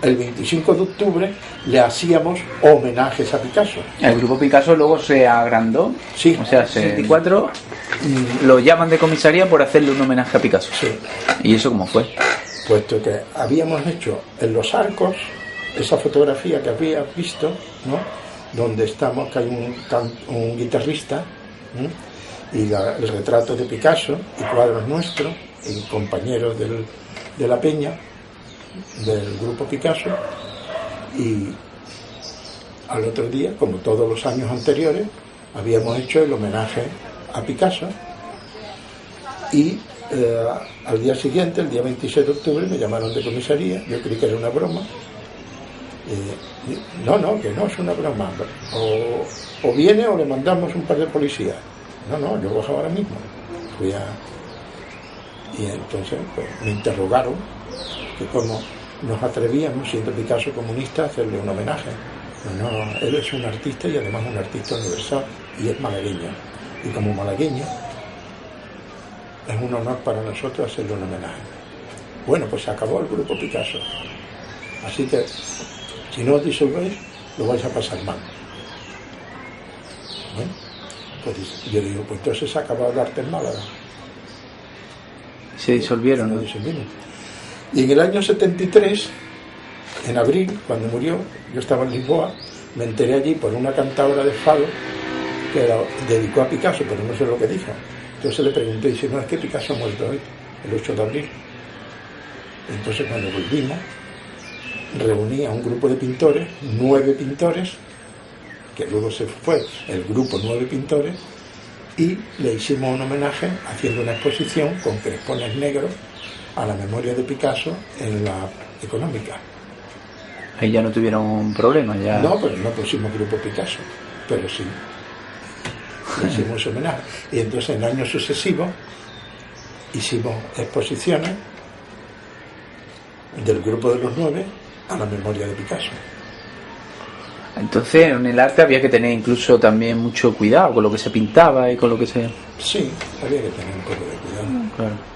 el 25 de octubre, le hacíamos homenajes a Picasso. El Grupo Picasso luego se agrandó, sí, o sea, 64 lo llaman de comisaría por hacerle un homenaje a Picasso. Sí. ¿Y eso cómo fue? Puesto que habíamos hecho en Los Arcos esa fotografía que habías visto, ¿no? Donde estamos, que hay un guitarrista, ¿no? Y el retrato de Picasso y cuadros nuestros y compañeros de la peña del Grupo Picasso. Y al otro día, como todos los años anteriores, habíamos hecho el homenaje a Picasso, y al día siguiente, el día 26 de octubre, me llamaron de comisaría. Yo creí que era una broma. No, que no es una broma, o viene o le mandamos un par de policías. No, yo bajo ahora mismo. Y entonces pues, me interrogaron que cómo nos atrevíamos, siendo Picasso comunista, a hacerle un homenaje. No, él es un artista, y además un artista universal, y es malagueño, y como malagueño es un honor para nosotros hacerle un homenaje. Bueno, pues se acabó el Grupo Picasso, así que si no os disolvéis lo vais a pasar mal. Bueno, pues yo digo, pues entonces se ha acabado el arte en Málaga. Se disolvieron, no ¿no? disolvieron. Y en el año 73, en abril, cuando murió, yo estaba en Lisboa, me enteré allí por una cantadora de fado que dedicó a Picasso, pero no sé lo que dijo. Entonces le pregunté, y dice, no, es que Picasso ha muerto hoy, el 8 de abril. Entonces cuando volvimos, reuní a un grupo de pintores, 9 pintores, que luego se fue el grupo 9 pintores, y le hicimos un homenaje haciendo una exposición con crespones negros a la memoria de Picasso en la Económica. Ahí ya no tuvieron problemas, ya. No, pero no pusimos Grupo Picasso, pero sí le hicimos homenaje. Y entonces en años sucesivos hicimos exposiciones del grupo de los 9 a la memoria de Picasso. Entonces en el arte había que tener incluso también mucho cuidado con lo que se pintaba y con lo que se... Sí, había que tener un poco de cuidado. Claro.